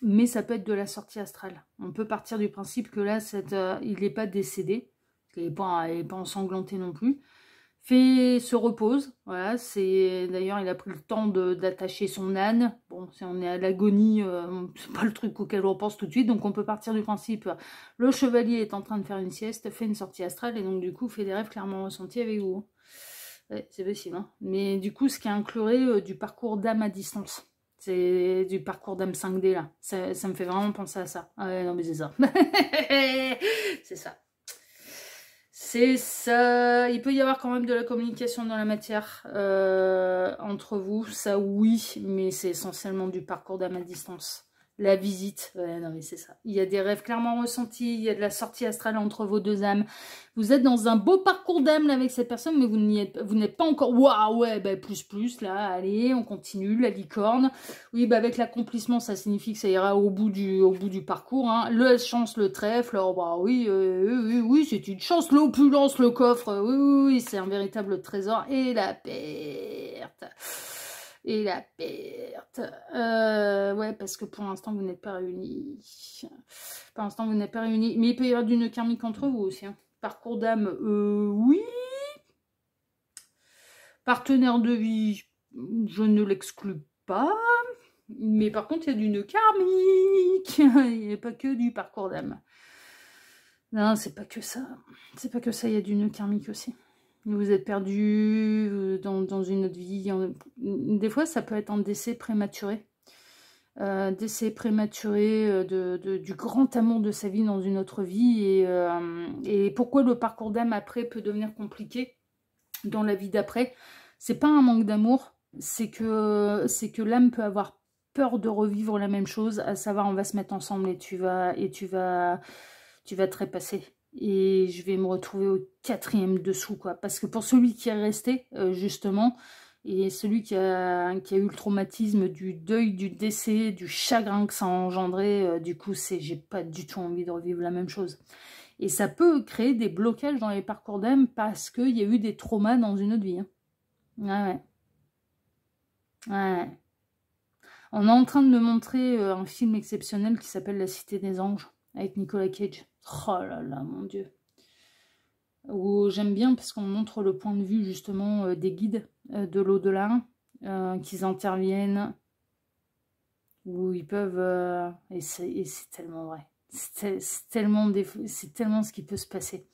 Speaker 1: Mais ça peut être de la sortie astrale. On peut partir du principe que là, il n'est pas décédé. Il n'est pas ensanglanté non plus. Se repose. Voilà, d'ailleurs, il a pris le temps d'attacher son âne. Bon, si on est à l'agonie, c'est pas le truc auquel on pense tout de suite. Donc, on peut partir du principe, le chevalier est en train de faire une sieste, fait une sortie astrale, et donc, du coup, fait des rêves clairement ressentis avec vous. Ouais, c'est possible. Hein. Mais du coup, ce qui inclurait du parcours d'âme à distance. C'est du parcours d'âme 5D, là. Ça me fait vraiment penser à ça. Ah ouais, non, mais c'est ça. C'est ça. C'est ça. Il peut y avoir quand même de la communication dans la matière entre vous. Ça, oui. Mais c'est essentiellement du parcours d'âme à distance. La visite, ouais, non mais c'est ça. Il y a des rêves clairement ressentis, il y a de la sortie astrale entre vos deux âmes. Vous êtes dans un beau parcours d'âme avec cette personne, mais vous n'êtes pas encore... Waouh, ouais, plus, là, allez, on continue, la licorne. Oui, avec l'accomplissement, ça signifie que ça ira au bout du parcours. Hein. La chance, le trèfle, oui, c'est une chance, l'opulence, le coffre, oui, c'est un véritable trésor. Et la perte... Et la perte. Ouais, parce que pour l'instant, vous n'êtes pas réunis. Pour l'instant, vous n'êtes pas réunis. Mais il peut y avoir du nœud karmique entre vous aussi. Hein. Parcours d'âme, oui. Partenaire de vie, je ne l'exclus pas. Mais par contre, il y a du nœud karmique. Il n'y a pas que du parcours d'âme. Non, c'est pas que ça. C'est pas que ça, il y a du nœud karmique aussi. Vous êtes perdu dans une autre vie. Des fois, ça peut être un décès prématuré. Décès prématuré du grand amour de sa vie dans une autre vie. Et pourquoi le parcours d'âme après peut devenir compliqué dans la vie d'après? C'est pas un manque d'amour. C'est que l'âme peut avoir peur de revivre la même chose. À savoir, on va se mettre ensemble et tu vas te trépasser. Et je vais me retrouver au 4e dessous, quoi. Parce que pour celui qui est resté, justement, et celui qui a eu le traumatisme du deuil, du décès, du chagrin que ça a engendré, du coup, j'ai pas du tout envie de revivre la même chose. Et ça peut créer des blocages dans les parcours d'âme parce qu'il y a eu des traumas dans une autre vie. Hein. Ouais. On est en train de me montrer un film exceptionnel qui s'appelle La Cité des Anges, avec Nicolas Cage. Oh là là, mon Dieu. Où j'aime bien parce qu'on montre le point de vue justement des guides de l'au-delà, qu'ils interviennent, où ils peuvent... et c'est tellement vrai. C'est tellement ce qui peut se passer.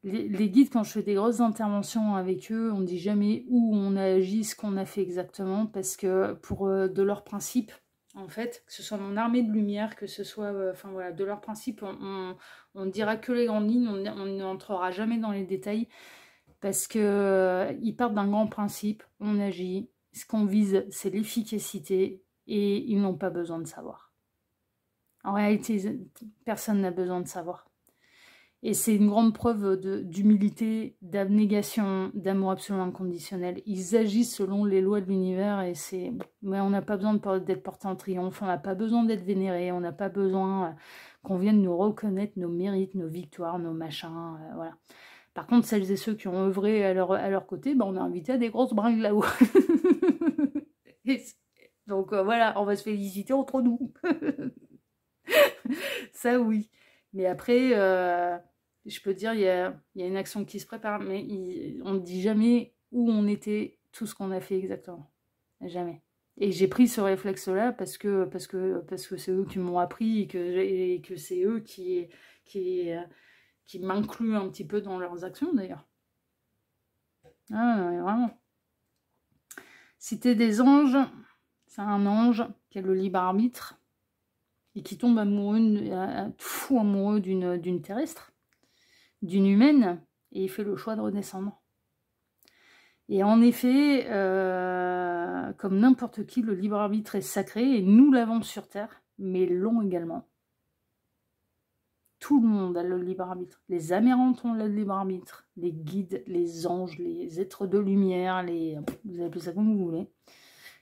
Speaker 1: Les guides, quand je fais des grosses interventions avec eux, on ne dit jamais où on a agi, ce qu'on a fait exactement, parce que pour de leurs principes, en fait, que ce soit mon armée de lumière, que ce soit, enfin voilà, de leurs principes, on ne dira que les grandes lignes, on n'entrera jamais dans les détails, parce que ils partent d'un grand principe, on agit, ce qu'on vise, c'est l'efficacité, et ils n'ont pas besoin de savoir. En réalité, personne n'a besoin de savoir. Et c'est une grande preuve d'humilité, d'abnégation, d'amour absolument inconditionnel. Ils agissent selon les lois de l'univers et c'est... Mais on n'a pas besoin d'être porté en triomphe, on n'a pas besoin d'être vénéré, on n'a pas besoin qu'on vienne nous reconnaître nos mérites, nos victoires, nos machins, voilà. Par contre, celles et ceux qui ont œuvré à leur côté, ben, on est invité à des grosses bringues là-haut. Donc voilà, on va se féliciter entre nous. Ça oui. Mais après, je peux dire, il y a une action qui se prépare, mais on ne dit jamais où on était, tout ce qu'on a fait exactement. Jamais. Et j'ai pris ce réflexe-là parce que c'est eux qui m'ont appris et que c'est eux qui m'incluent un petit peu dans leurs actions, d'ailleurs. Ah, vraiment. Cité des anges, c'est un ange qui a le libre arbitre et qui tombe fou amoureux d'une terrestre, d'une humaine, et il fait le choix de redescendre. Et en effet, comme n'importe qui, le libre arbitre est sacré, et nous l'avons sur Terre, mais l'ont également. Tout le monde a le libre arbitre. Les amérantes ont le libre arbitre, les guides, les anges, les êtres de lumière, vous appelez ça comme vous voulez.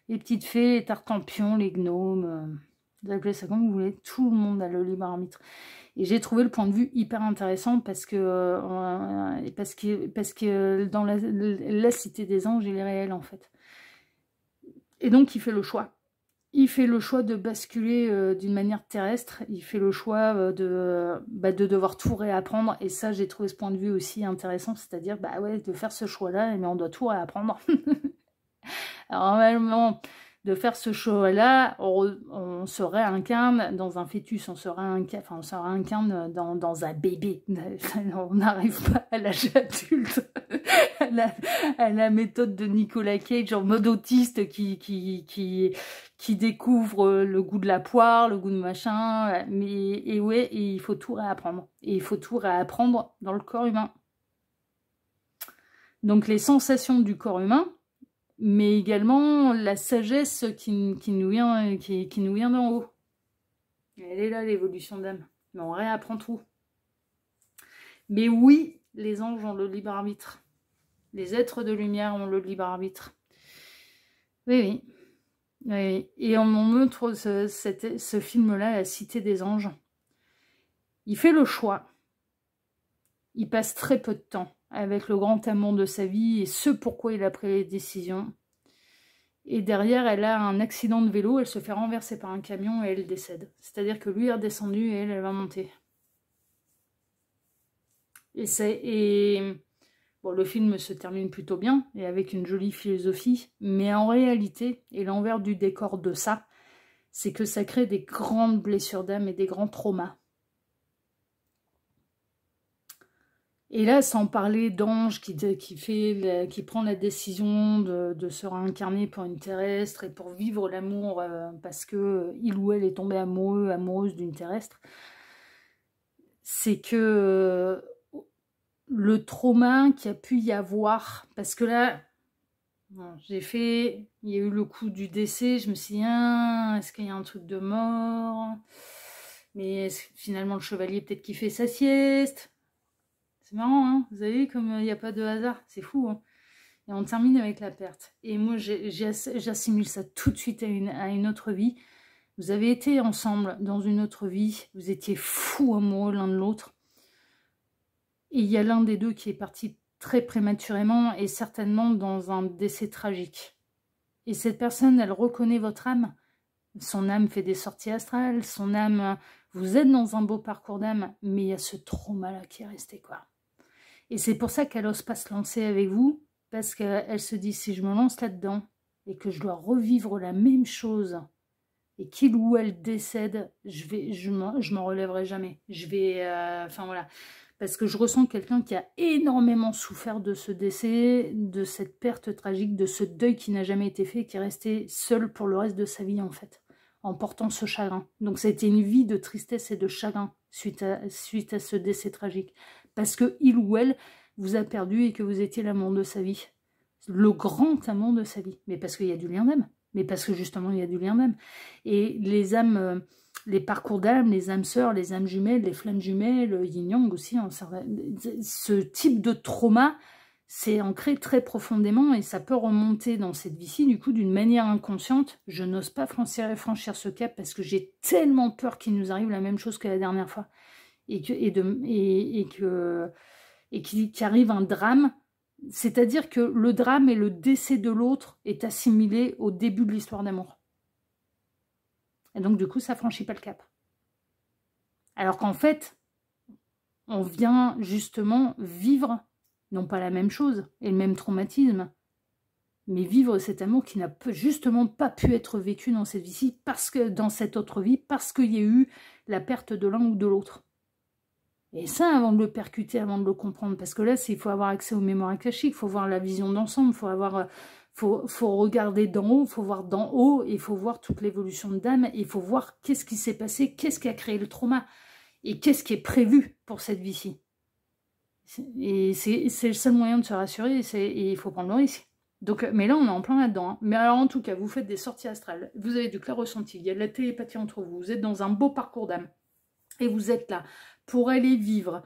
Speaker 1: Les petites fées, les tartampions, les gnomes, vous appelez ça comme vous voulez. Tout le monde a le libre arbitre. Et j'ai trouvé le point de vue hyper intéressant parce que dans la cité des anges, il est réel en fait. Et donc il fait le choix. Il fait le choix de basculer d'une manière terrestre. Il fait le choix de devoir tout réapprendre. Et ça, j'ai trouvé ce point de vue aussi intéressant. C'est-à-dire, bah ouais, de faire ce choix-là, mais on doit tout réapprendre. Alors normalement, de faire ce choix-là, on se réincarne dans un fœtus, on se réincarne dans un bébé. On n'arrive pas à l'âge adulte, à la méthode de Nicolas Cage en mode autiste qui découvre le goût de la poire, le goût de machin. Et il faut tout réapprendre. Et il faut tout réapprendre dans le corps humain. Donc les sensations du corps humain, mais également la sagesse qui nous vient d'en haut. Elle est là, l'évolution d'âme. Mais on réapprend tout. Mais oui, les anges ont le libre arbitre. Les êtres de lumière ont le libre arbitre. Oui, oui. Oui. Et on montre ce film-là, La Cité des Anges. Il fait le choix. Il passe très peu de temps avec le grand amour de sa vie et ce pourquoi il a pris les décisions. Et derrière, elle a un accident de vélo, elle se fait renverser par un camion et elle décède. C'est-à-dire que lui est redescendu et elle va monter. Bon, le film se termine plutôt bien et avec une jolie philosophie, mais en réalité, et l'envers du décor de ça, c'est que ça crée des grandes blessures d'âme et des grands traumas. Et là, sans parler d'Ange qui prend la décision de se réincarner pour une terrestre et pour vivre l'amour parce que il ou elle est tombé amoureuse d'une terrestre, c'est que le trauma qu'il y a pu y avoir, parce que là, bon, il y a eu le coup du décès, je me suis dit, est-ce qu'il y a un truc de mort? Mais finalement, le chevalier, peut-être qu'il fait sa sieste. C'est marrant, hein, vous avez vu comme il n'y a pas de hasard, c'est fou. Hein, et on termine avec la perte. Et moi, j'assimile ça tout de suite à une autre vie. Vous avez été ensemble dans une autre vie, vous étiez fous amoureux l'un de l'autre. Et il y a l'un des deux qui est parti très prématurément et certainement dans un décès tragique. Et cette personne, elle reconnaît votre âme, Son âme fait des sorties astrales, son âme... Vous êtes dans un beau parcours d'âme, mais il y a ce trauma-là qui est resté, quoi. Et c'est pour ça qu'elle n'ose pas se lancer avec vous, parce qu'elle se dit, si je me lance là-dedans, et que je dois revivre la même chose, et qu'il ou elle décède, je m'en relèverai jamais. Je vais... Enfin, voilà. Parce que je ressens quelqu'un qui a énormément souffert de ce décès, de cette perte tragique, de ce deuil qui n'a jamais été fait, qui est resté seul pour le reste de sa vie, en fait, en portant ce chagrin. Donc ça a été une vie de tristesse et de chagrin suite à ce décès tragique. Parce que il ou elle vous a perdu et que vous étiez l'amour de sa vie. Le grand amour de sa vie. Mais parce qu'il y a du lien d'âme. Mais parce que justement, il y a du lien d'âme. Et les âmes... les parcours d'âme, les âmes sœurs, les âmes jumelles, les flammes jumelles, le yin-yang aussi, hein, ce type de trauma, c'est ancré très profondément et ça peut remonter dans cette vie-ci, du coup, d'une manière inconsciente. Je n'ose pas franchir ce cap parce que j'ai tellement peur qu'il nous arrive la même chose que la dernière fois et qu'il arrive un drame. C'est-à-dire que le drame et le décès de l'autre est assimilé au début de l'histoire d'amour. Et donc, du coup, ça ne franchit pas le cap. Alors qu'en fait, on vient justement vivre, non pas la même chose et le même traumatisme, mais vivre cet amour qui n'a justement pas pu être vécu dans cette vie-ci, parce que dans cette autre vie, parce qu'il y a eu la perte de l'un ou de l'autre. Et ça, avant de le percuter, avant de le comprendre, parce que là, il faut avoir accès aux mémoires akashiques, il faut voir la vision d'ensemble, il faut avoir... Faut regarder d'en haut, il faut voir d'en haut, et il faut voir toute l'évolution de d'âme, et il faut voir qu'est-ce qui s'est passé, qu'est-ce qui a créé le trauma, et qu'est-ce qui est prévu pour cette vie-ci. Et c'est le seul moyen de se rassurer, et il faut prendre le risque. Donc, mais là, on est en plein là-dedans. Hein. Mais alors, en tout cas, vous faites des sorties astrales, vous avez du clair ressenti, il y a de la télépathie entre vous, vous êtes dans un beau parcours d'âme, et vous êtes là pour aller vivre...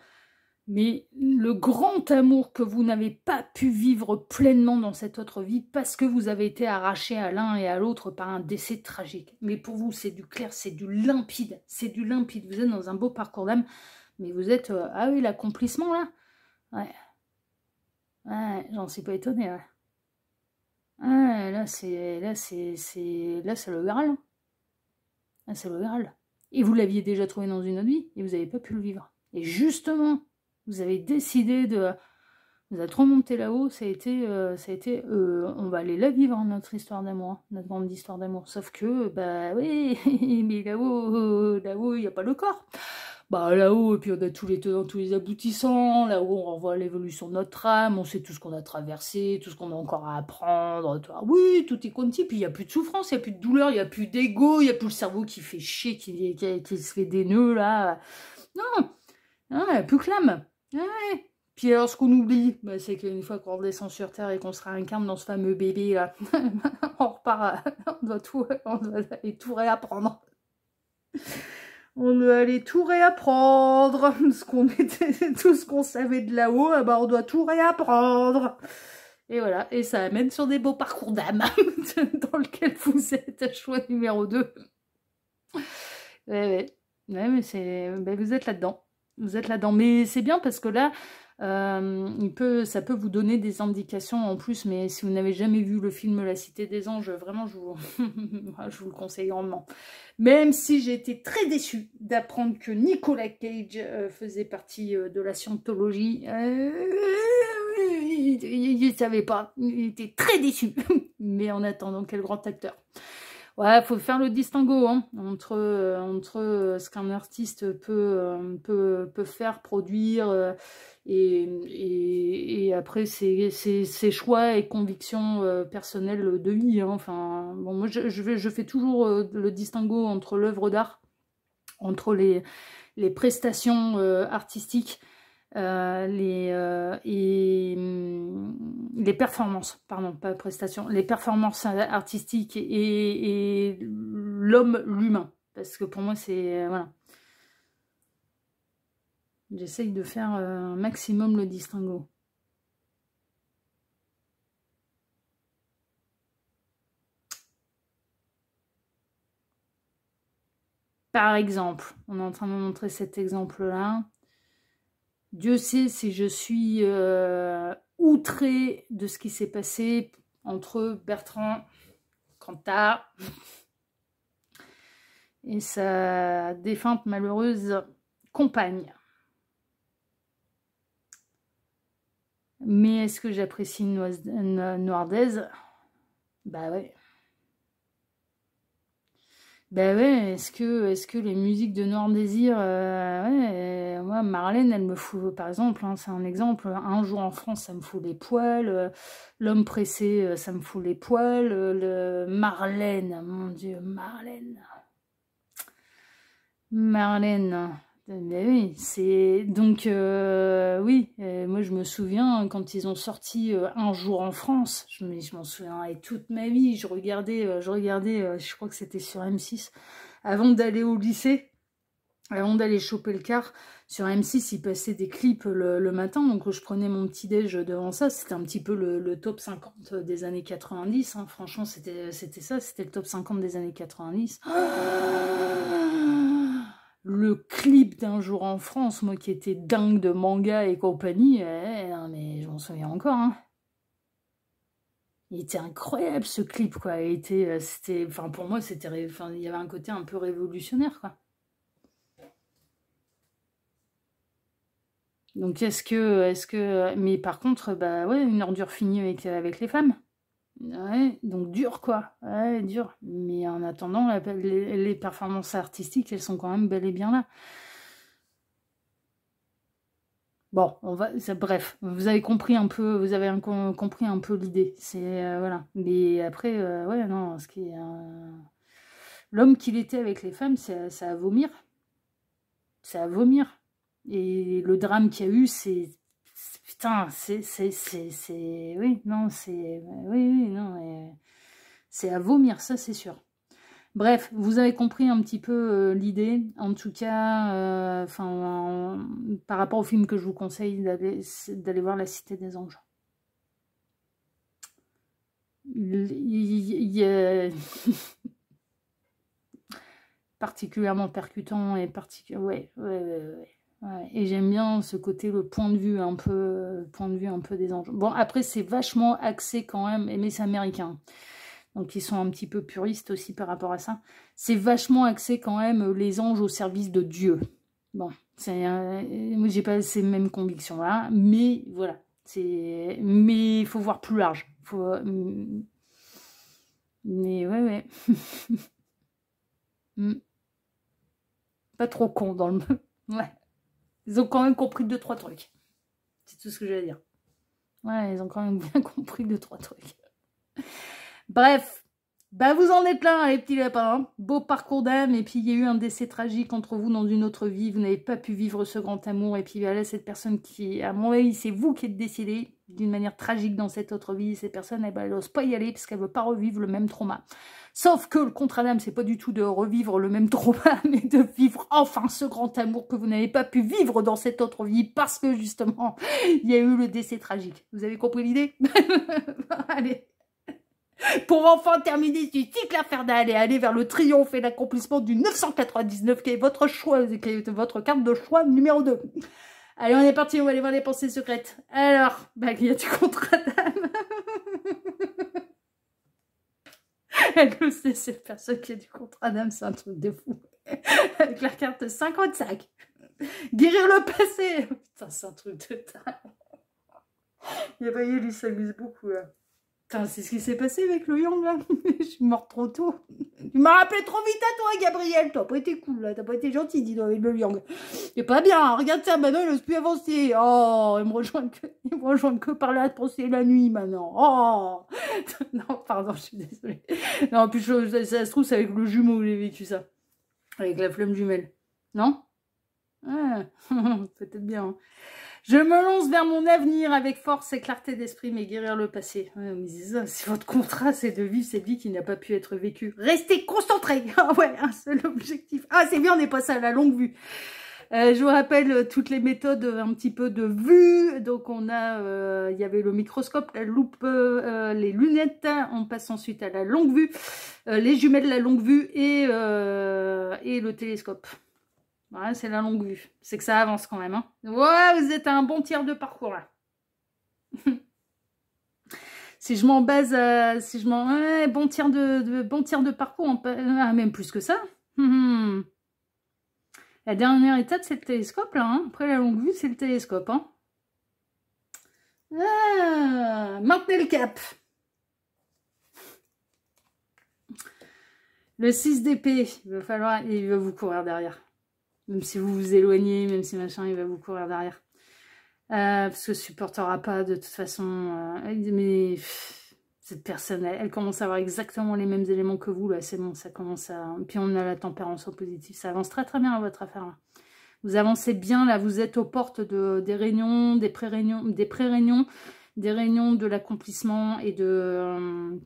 Speaker 1: Mais le grand amour que vous n'avez pas pu vivre pleinement dans cette autre vie parce que vous avez été arraché à l'un et à l'autre par un décès tragique. Mais pour vous, c'est du clair, c'est du limpide. C'est du limpide. Vous êtes dans un beau parcours d'âme, mais vous êtes... ah oui, l'accomplissement, là. Ouais. Ouais, j'en suis pas étonnée, ouais. Ouais, là, c'est le Graal. Là, c'est le Graal. Et vous l'aviez déjà trouvé dans une autre vie, et vous n'avez pas pu le vivre. Et justement... Vous avez décidé de... Vous êtes remonté là-haut, ça a été on va aller la vivre, notre histoire d'amour, notre grande histoire d'amour. Sauf que, bah oui, mais là-haut, il n'y a pas le corps. Bah là-haut, et puis on a tous les tenants, tous les aboutissants, là-haut on renvoie l'évolution de notre âme, on sait tout ce qu'on a traversé, tout ce qu'on a encore à apprendre, oui, tout est quanti, puis il n'y a plus de souffrance, il n'y a plus de douleur, il n'y a plus d'ego, il n'y a plus le cerveau qui fait chier, qui se fait des nœuds, là. Non, il n'y a plus que l'âme. Ouais. Puis alors, ce qu'on oublie, bah, c'est qu'une fois qu'on redescend sur Terre et qu'on se réincarne dans ce fameux bébé, là, on repart, on doit aller tout réapprendre. On doit aller tout réapprendre. Tout ce qu'on savait de là-haut, bah, on doit tout réapprendre. Et voilà, et ça amène sur des beaux parcours d'âme, dans lequel vous êtes, choix numéro 2. Ouais, mais vous êtes là-dedans. Vous êtes là-dedans. Mais c'est bien parce que là, ça peut vous donner des indications en plus. Mais si vous n'avez jamais vu le film La Cité des Anges, vraiment, je vous le conseille grandement. Même si j'ai été très déçue d'apprendre que Nicolas Cage faisait partie de la scientologie. Il ne savait pas. Il était très déçu. Mais en attendant, quel grand acteur. Ouais, faut faire le distinguo hein, entre ce qu'un artiste peut faire, produire, et après ses choix et convictions personnelles de vie. Hein. Enfin, bon, moi je fais toujours le distinguo entre l'œuvre d'art, entre les prestations artistiques, les performances, pardon, pas prestations, les performances artistiques et l'homme, l'humain. Parce que pour moi, c'est... voilà. J'essaye de faire un maximum le distinguo. Par exemple, on est en train de me montrer cet exemple-là. Dieu sait si je suis outrée de ce qui s'est passé entre Bertrand Cantat et sa défunte malheureuse compagne. Mais est-ce que j'apprécie Noirdaise? Bah ouais. Ben ouais, est-ce que les musiques de Noir Désir, ouais, moi Marlène, elle me fout, par exemple, hein, c'est un exemple, Un jour en France, ça me fout les poils, L'homme pressé, ça me fout les poils, Marlène, mon Dieu, Marlène, mais oui, c'est donc oui, moi je me souviens quand ils ont sorti Un jour en France, je m'en souviens et toute ma vie, je regardais, je crois que c'était sur M6, avant d'aller au lycée, avant d'aller choper le car, sur M6 ils passaient des clips le matin, donc je prenais mon petit déj devant ça, c'était un petit peu le top 50 des années 90, hein. Franchement c'était ça, c'était le top 50 des années 90. Le clip d'Un jour en France, moi qui étais dingue de manga et compagnie, non mais je m'en souviens encore, hein. Il était incroyable ce clip, quoi. C'était, enfin pour moi c'était, enfin il y avait un côté un peu révolutionnaire, quoi. Donc mais par contre, bah ouais, une ordure finie avec les femmes. Ouais, donc dur, quoi. Ouais, dur. Mais en attendant, les performances artistiques, elles sont quand même bel et bien là. Bon, bref, vous avez compris un peu, compris un peu l'idée. C'est voilà. Mais après, ouais, non, l'homme qu'il était avec les femmes, c'est à vomir, c'est à vomir. Et le drame qu'il y a eu, putain, oui, non, oui, non, c'est à vomir, ça c'est sûr. Bref, vous avez compris un petit peu l'idée. En tout cas, par rapport au film que je vous conseille d'aller voir La Cité des Anges. Il est particulièrement percutant et ouais. Et j'aime bien ce côté, le point de vue un peu des anges. Bon, après c'est vachement axé quand même, mais c'est américain. Donc ils sont un petit peu puristes aussi par rapport à ça. C'est vachement axé quand même les anges au service de Dieu. Bon, moi j'ai pas ces mêmes convictions là, mais voilà. Mais il faut voir plus large. Mais ouais. Pas trop con dans le... Ouais. Ils ont quand même compris 2-3 trucs. C'est tout ce que j'ai à dire. Ouais, ils ont quand même bien compris 2-3 trucs. Bref, bah vous en êtes là, hein, les petits lapins. Beau parcours d'âme, et puis il y a eu un décès tragique entre vous dans une autre vie. Vous n'avez pas pu vivre ce grand amour, et puis voilà, cette personne qui, à mon avis, c'est vous qui êtes décédé d'une manière tragique dans cette autre vie. Cette personne, elle n'ose pas y aller parce qu'elle veut pas revivre le même trauma. Sauf que le contrat d'âme, c'est pas du tout de revivre le même trauma, mais de vivre enfin ce grand amour que vous n'avez pas pu vivre dans cette autre vie parce que justement, il y a eu le décès tragique. Vous avez compris l'idée? Allez. Pour enfin terminer ce cycle infernal et aller vers le triomphe et l'accomplissement du 999 qui est votre choix, qui est votre carte de choix numéro 2. Allez, on est parti, on va aller voir les pensées secrètes. Alors, bah, il y a du contrat d'âme. Elle le sait, cette personne qui a du contrat d'âme, c'est un truc de fou. Avec la carte 55. Guérir le passé. Putain, c'est un truc de dingue. Et bah, il s'amuse beaucoup, là. Putain, c'est ce qui s'est passé avec le Yang, là. Je suis morte trop tôt. Tu m'as rappelé trop vite à toi, Gabriel. T'as pas été cool, là. T'as pas été gentil, dis donc, avec le Yang. C'est pas bien. Hein. Regarde ça, maintenant, il n'ose plus avancer. Oh, il me rejoint que par là, penser la nuit, maintenant. Oh. Non, pardon, je suis désolée. Non, en plus, ça se trouve, c'est avec le jumeau que j'ai vécu ça. Avec la flamme jumelle. Non? Ah, peut-être bien. Hein. Je me lance vers mon avenir avec force et clarté d'esprit, mais guérir le passé. Ouais, mais c'est votre contrat, c'est de vivre cette vie qui n'a pas pu être vécue. Restez concentrés. Ah ouais, un seul objectif. Ah, c'est bien, on est passé à la longue vue. Je vous rappelle toutes les méthodes un petit peu de vue. Donc on a, il y avait le microscope, la loupe, les lunettes. On passe ensuite à la longue vue, les jumelles, la longue vue et le télescope. Ouais, c'est la longue vue. C'est que ça avance quand même. Hein. Ouais, vous êtes à un bon tiers de parcours là. Si je m'en base à... bon tiers de parcours, même plus que ça. La dernière étape, c'est le télescope, là. Hein. Après la longue vue, c'est le télescope. Hein. Ah, maintenez le cap. Le 6 d'épée, il va vous courir derrière. Même si vous vous éloignez, même si machin, il va vous courir derrière. Parce que supportera pas de toute façon. Mais cette personne, elle commence à avoir exactement les mêmes éléments que vous. Là, c'est bon, ça commence à... Puis on a la tempérance au positif. Ça avance très très bien à votre affaire. Là. Vous avancez bien, là, vous êtes aux portes des réunions, des pré-réunions, des réunions de l'accomplissement et de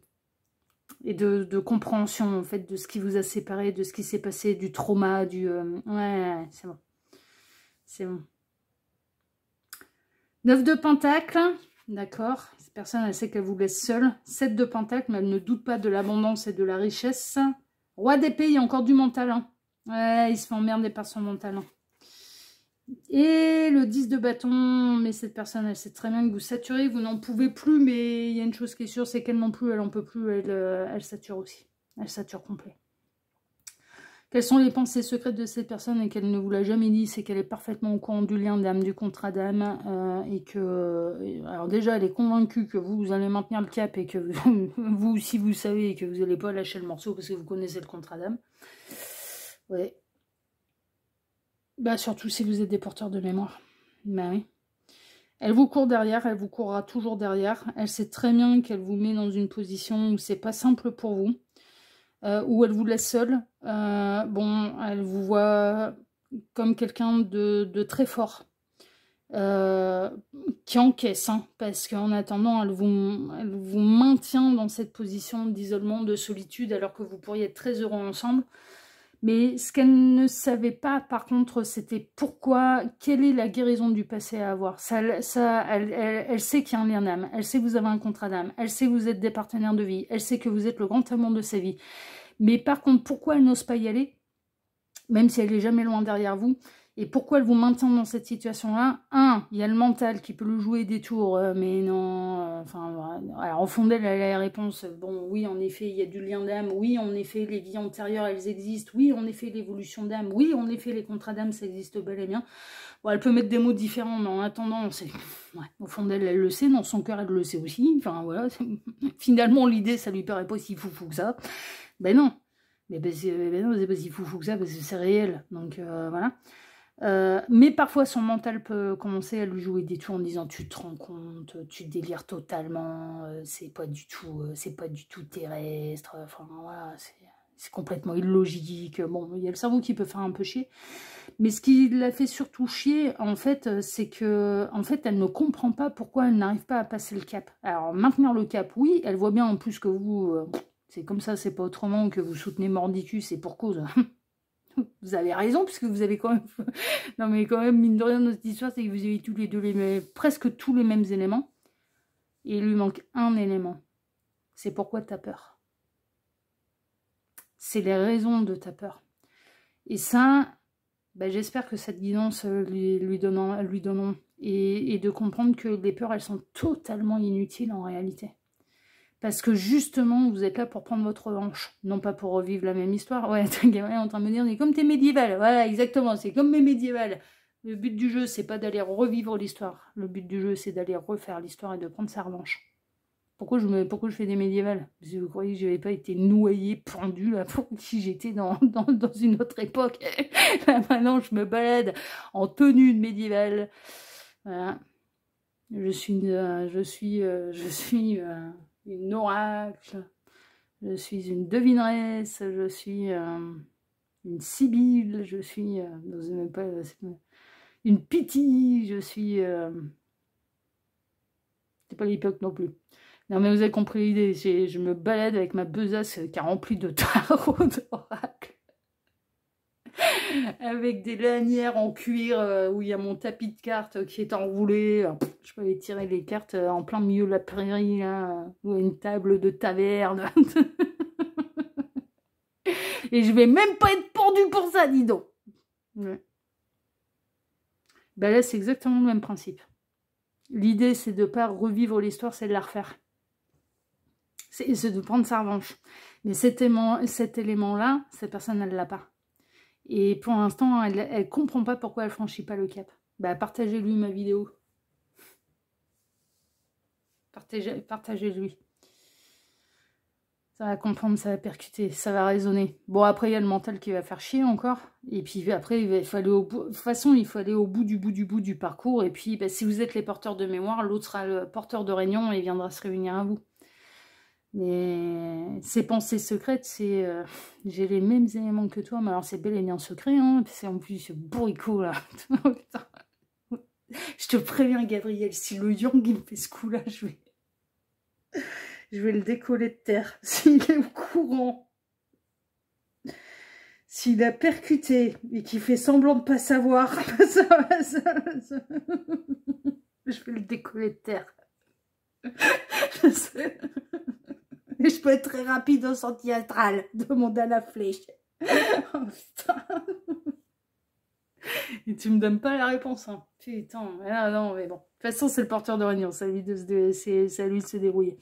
Speaker 1: compréhension, en fait, de ce qui vous a séparé, de ce qui s'est passé, du trauma, ouais, c'est bon. C'est bon. 9 de pentacles, d'accord. Cette personne, elle sait qu'elle vous laisse seule. 7 de pentacles, mais elle ne doute pas de l'abondance et de la richesse. Roi d'épée, il y a encore du mental. Hein. Ouais, il se fait emmerder par son mental. Hein. Et le 10 de bâton, mais cette personne, elle sait très bien que vous saturez, vous n'en pouvez plus, mais il y a une chose qui est sûre, c'est qu'elle non plus, elle n'en peut plus, elle sature aussi. Elle sature complet. Quelles sont les pensées secrètes de cette personne et qu'elle ne vous l'a jamais dit, c'est qu'elle est parfaitement au courant du lien d'âme, du contrat d'âme, et que, alors déjà, elle est convaincue que vous allez maintenir le cap et que vous aussi, vous savez et que vous n'allez pas lâcher le morceau parce que vous connaissez le contrat d'âme. Ouais. Bah, surtout si vous êtes des porteurs de mémoire. Bah oui. Elle vous court derrière, elle vous courra toujours derrière. Elle sait très bien qu'elle vous met dans une position où c'est pas simple pour vous, où elle vous laisse seule. Bon, elle vous voit comme quelqu'un de très fort, qui encaisse, hein, parce qu'en attendant, elle vous maintient dans cette position d'isolement, de solitude, alors que vous pourriez être très heureux ensemble. Mais ce qu'elle ne savait pas, par contre, c'était quelle est la guérison du passé à avoir. Elle sait qu'il y a un lien d'âme, elle sait que vous avez un contrat d'âme, elle sait que vous êtes des partenaires de vie, elle sait que vous êtes le grand amour de sa vie. Mais par contre, pourquoi elle n'ose pas y aller, même si elle n'est jamais loin derrière vous, et pourquoi elle vous maintient dans cette situation-là? Il y a le mental qui peut le jouer des tours, mais non, enfin, alors au fond d'elle, elle a la réponse, bon, oui, en effet, il y a du lien d'âme, oui, en effet, les vies antérieures, elles existent, oui, en effet, l'évolution d'âme, oui, en effet, les contrats d'âme, ça existe bel et bien. Bon, elle peut mettre des mots différents, mais en attendant, ouais, au fond d'elle, elle le sait, dans son cœur, elle le sait aussi, enfin, voilà, finalement, l'idée, ça lui paraît pas si foufou que ça, ben non. Mais ben, non, c'est pas si foufou que ça, parce que c'est réel, donc voilà. Mais parfois son mental peut commencer à lui jouer des tours en disant tu te rends compte, tu délires totalement, c'est pas du tout terrestre, enfin voilà, c'est complètement illogique. Bon, il y a le cerveau qui peut faire un peu chier, mais ce qui la fait surtout chier en fait, c'est que en fait elle ne comprend pas pourquoi elle n'arrive pas à passer le cap. Alors maintenir le cap, oui, elle voit bien en plus que vous c'est comme ça, c'est pas autrement, que vous soutenez Mordicus et pour cause. Vous avez raison, puisque vous avez quand même... non, mais quand même, mine de rien, notre histoire, c'est que vous avez tous les deux presque tous les mêmes éléments. Et il lui manque un élément. C'est pourquoi tu as peur. C'est les raisons de ta peur. Et ça, ben, j'espère que cette guidance lui donneront. Et de comprendre que les peurs, elles sont totalement inutiles en réalité. Parce que justement, vous êtes là pour prendre votre revanche. Non pas pour revivre la même histoire. Ouais, t'es gamin en train de me dire, c'est comme tes médiévales. Voilà, exactement, c'est comme mes médiévales. Le but du jeu, c'est pas d'aller revivre l'histoire. Le but du jeu, c'est d'aller refaire l'histoire et de prendre sa revanche. Pourquoi je fais des médiévales? Parce que vous croyez que je n'avais pas été noyée, pendue, là, pour qui j'étais dans une autre époque. Là, maintenant, je me balade en tenue de médiévale. Voilà. Je suis une oracle, je suis une devineresse, je suis une sibylle, je suis une pitié, je suis... c'est pas l'époque non plus. Non mais vous avez compris l'idée, je me balade avec ma besace qui est remplie de tarot d'oracle. Avec des lanières en cuir où il y a mon tapis de cartes qui est enroulé. Je peux aller tirer les cartes en plein milieu de la prairie, là, ou une table de taverne. Et je vais même pas être pendue pour ça, dis donc. Ouais. Ben là, c'est exactement le même principe. L'idée, c'est de ne pas revivre l'histoire, c'est de la refaire. C'est de prendre sa revanche. Mais cet élément-là, cette personne, elle ne l'a pas. Et pour l'instant, elle comprend pas pourquoi elle franchit pas le cap. Bah, partagez-lui ma vidéo. Partagez-lui. Ça va comprendre, ça va percuter, ça va résonner. Bon, après, il y a le mental qui va faire chier encore. Et puis après, il faut aller au bout. De toute façon, il faut aller au bout du parcours. Et puis, bah, si vous êtes les porteurs de mémoire, l'autre sera le porteur de réunion et viendra se réunir à vous. Mais ces pensées secrètes, c'est... j'ai les mêmes éléments que toi, mais alors c'est bel et bien secret, hein. C'est en plus ce bourricot, là. Oh, putain. Je te préviens, Gabriel, si le Yang, il me fait ce coup-là, je vais le décoller de terre. S'il est au courant, s'il a percuté et qu'il fait semblant de pas savoir, je vais le décoller de terre. Je peux être très rapide au sentier astral, demande à la flèche. Oh putain. Et tu me donnes pas la réponse, hein. Putain, ah, non, mais bon. De toute façon, c'est le porteur de réunion, c'est à lui de se débrouiller.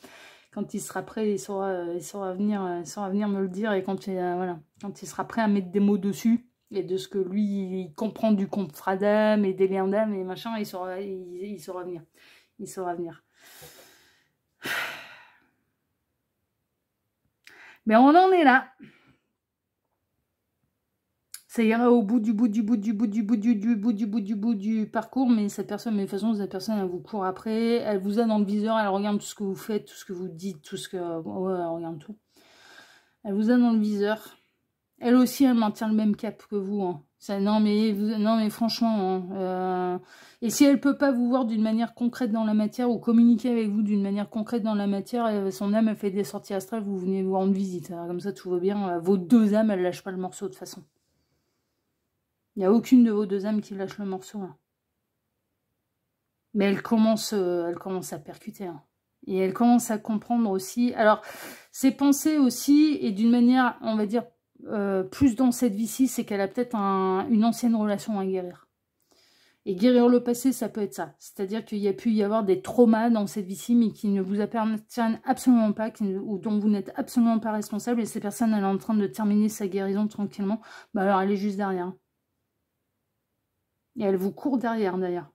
Speaker 1: Quand il sera prêt, il saura venir me le dire, et quand il sera prêt à mettre des mots dessus, et de ce que lui, il comprend du contrat d'âme, et des liens d'âme, et machin, il saura venir. Il saura venir. Mais on en est là. Ça ira au bout du parcours, mais cette personne, mais de toute façon, cette personne, elle vous court après, elle vous a dans le viseur, elle regarde tout ce que vous faites, tout ce que vous dites, tout ce que... Ouais, elle regarde tout. Elle vous a dans le viseur. Elle aussi, elle maintient le même cap que vous, hein. Ça, non, mais franchement, hein, et si elle peut pas vous voir d'une manière concrète dans la matière, ou communiquer avec vous d'une manière concrète dans la matière, son âme, elle fait des sorties astrales, vous venez vous rendre visite. Alors, comme ça, tout va bien. Vos deux âmes, elles lâchent pas le morceau, de toute façon. Il n'y a aucune de vos deux âmes qui lâche le morceau, hein. Mais elle commence à percuter, hein. Et elle commence à comprendre aussi. Alors, ses pensées aussi, et d'une manière, on va dire, plus dans cette vie-ci, c'est qu'elle a peut-être une ancienne relation à guérir. Et guérir le passé, ça peut être ça. C'est-à-dire qu'il y a pu y avoir des traumas dans cette vie-ci, mais qui ne vous appartiennent absolument pas, ou dont vous n'êtes absolument pas responsable, et cette personne, elle est en train de terminer sa guérison tranquillement. Bah alors, elle est juste derrière. Et elle vous court derrière, d'ailleurs.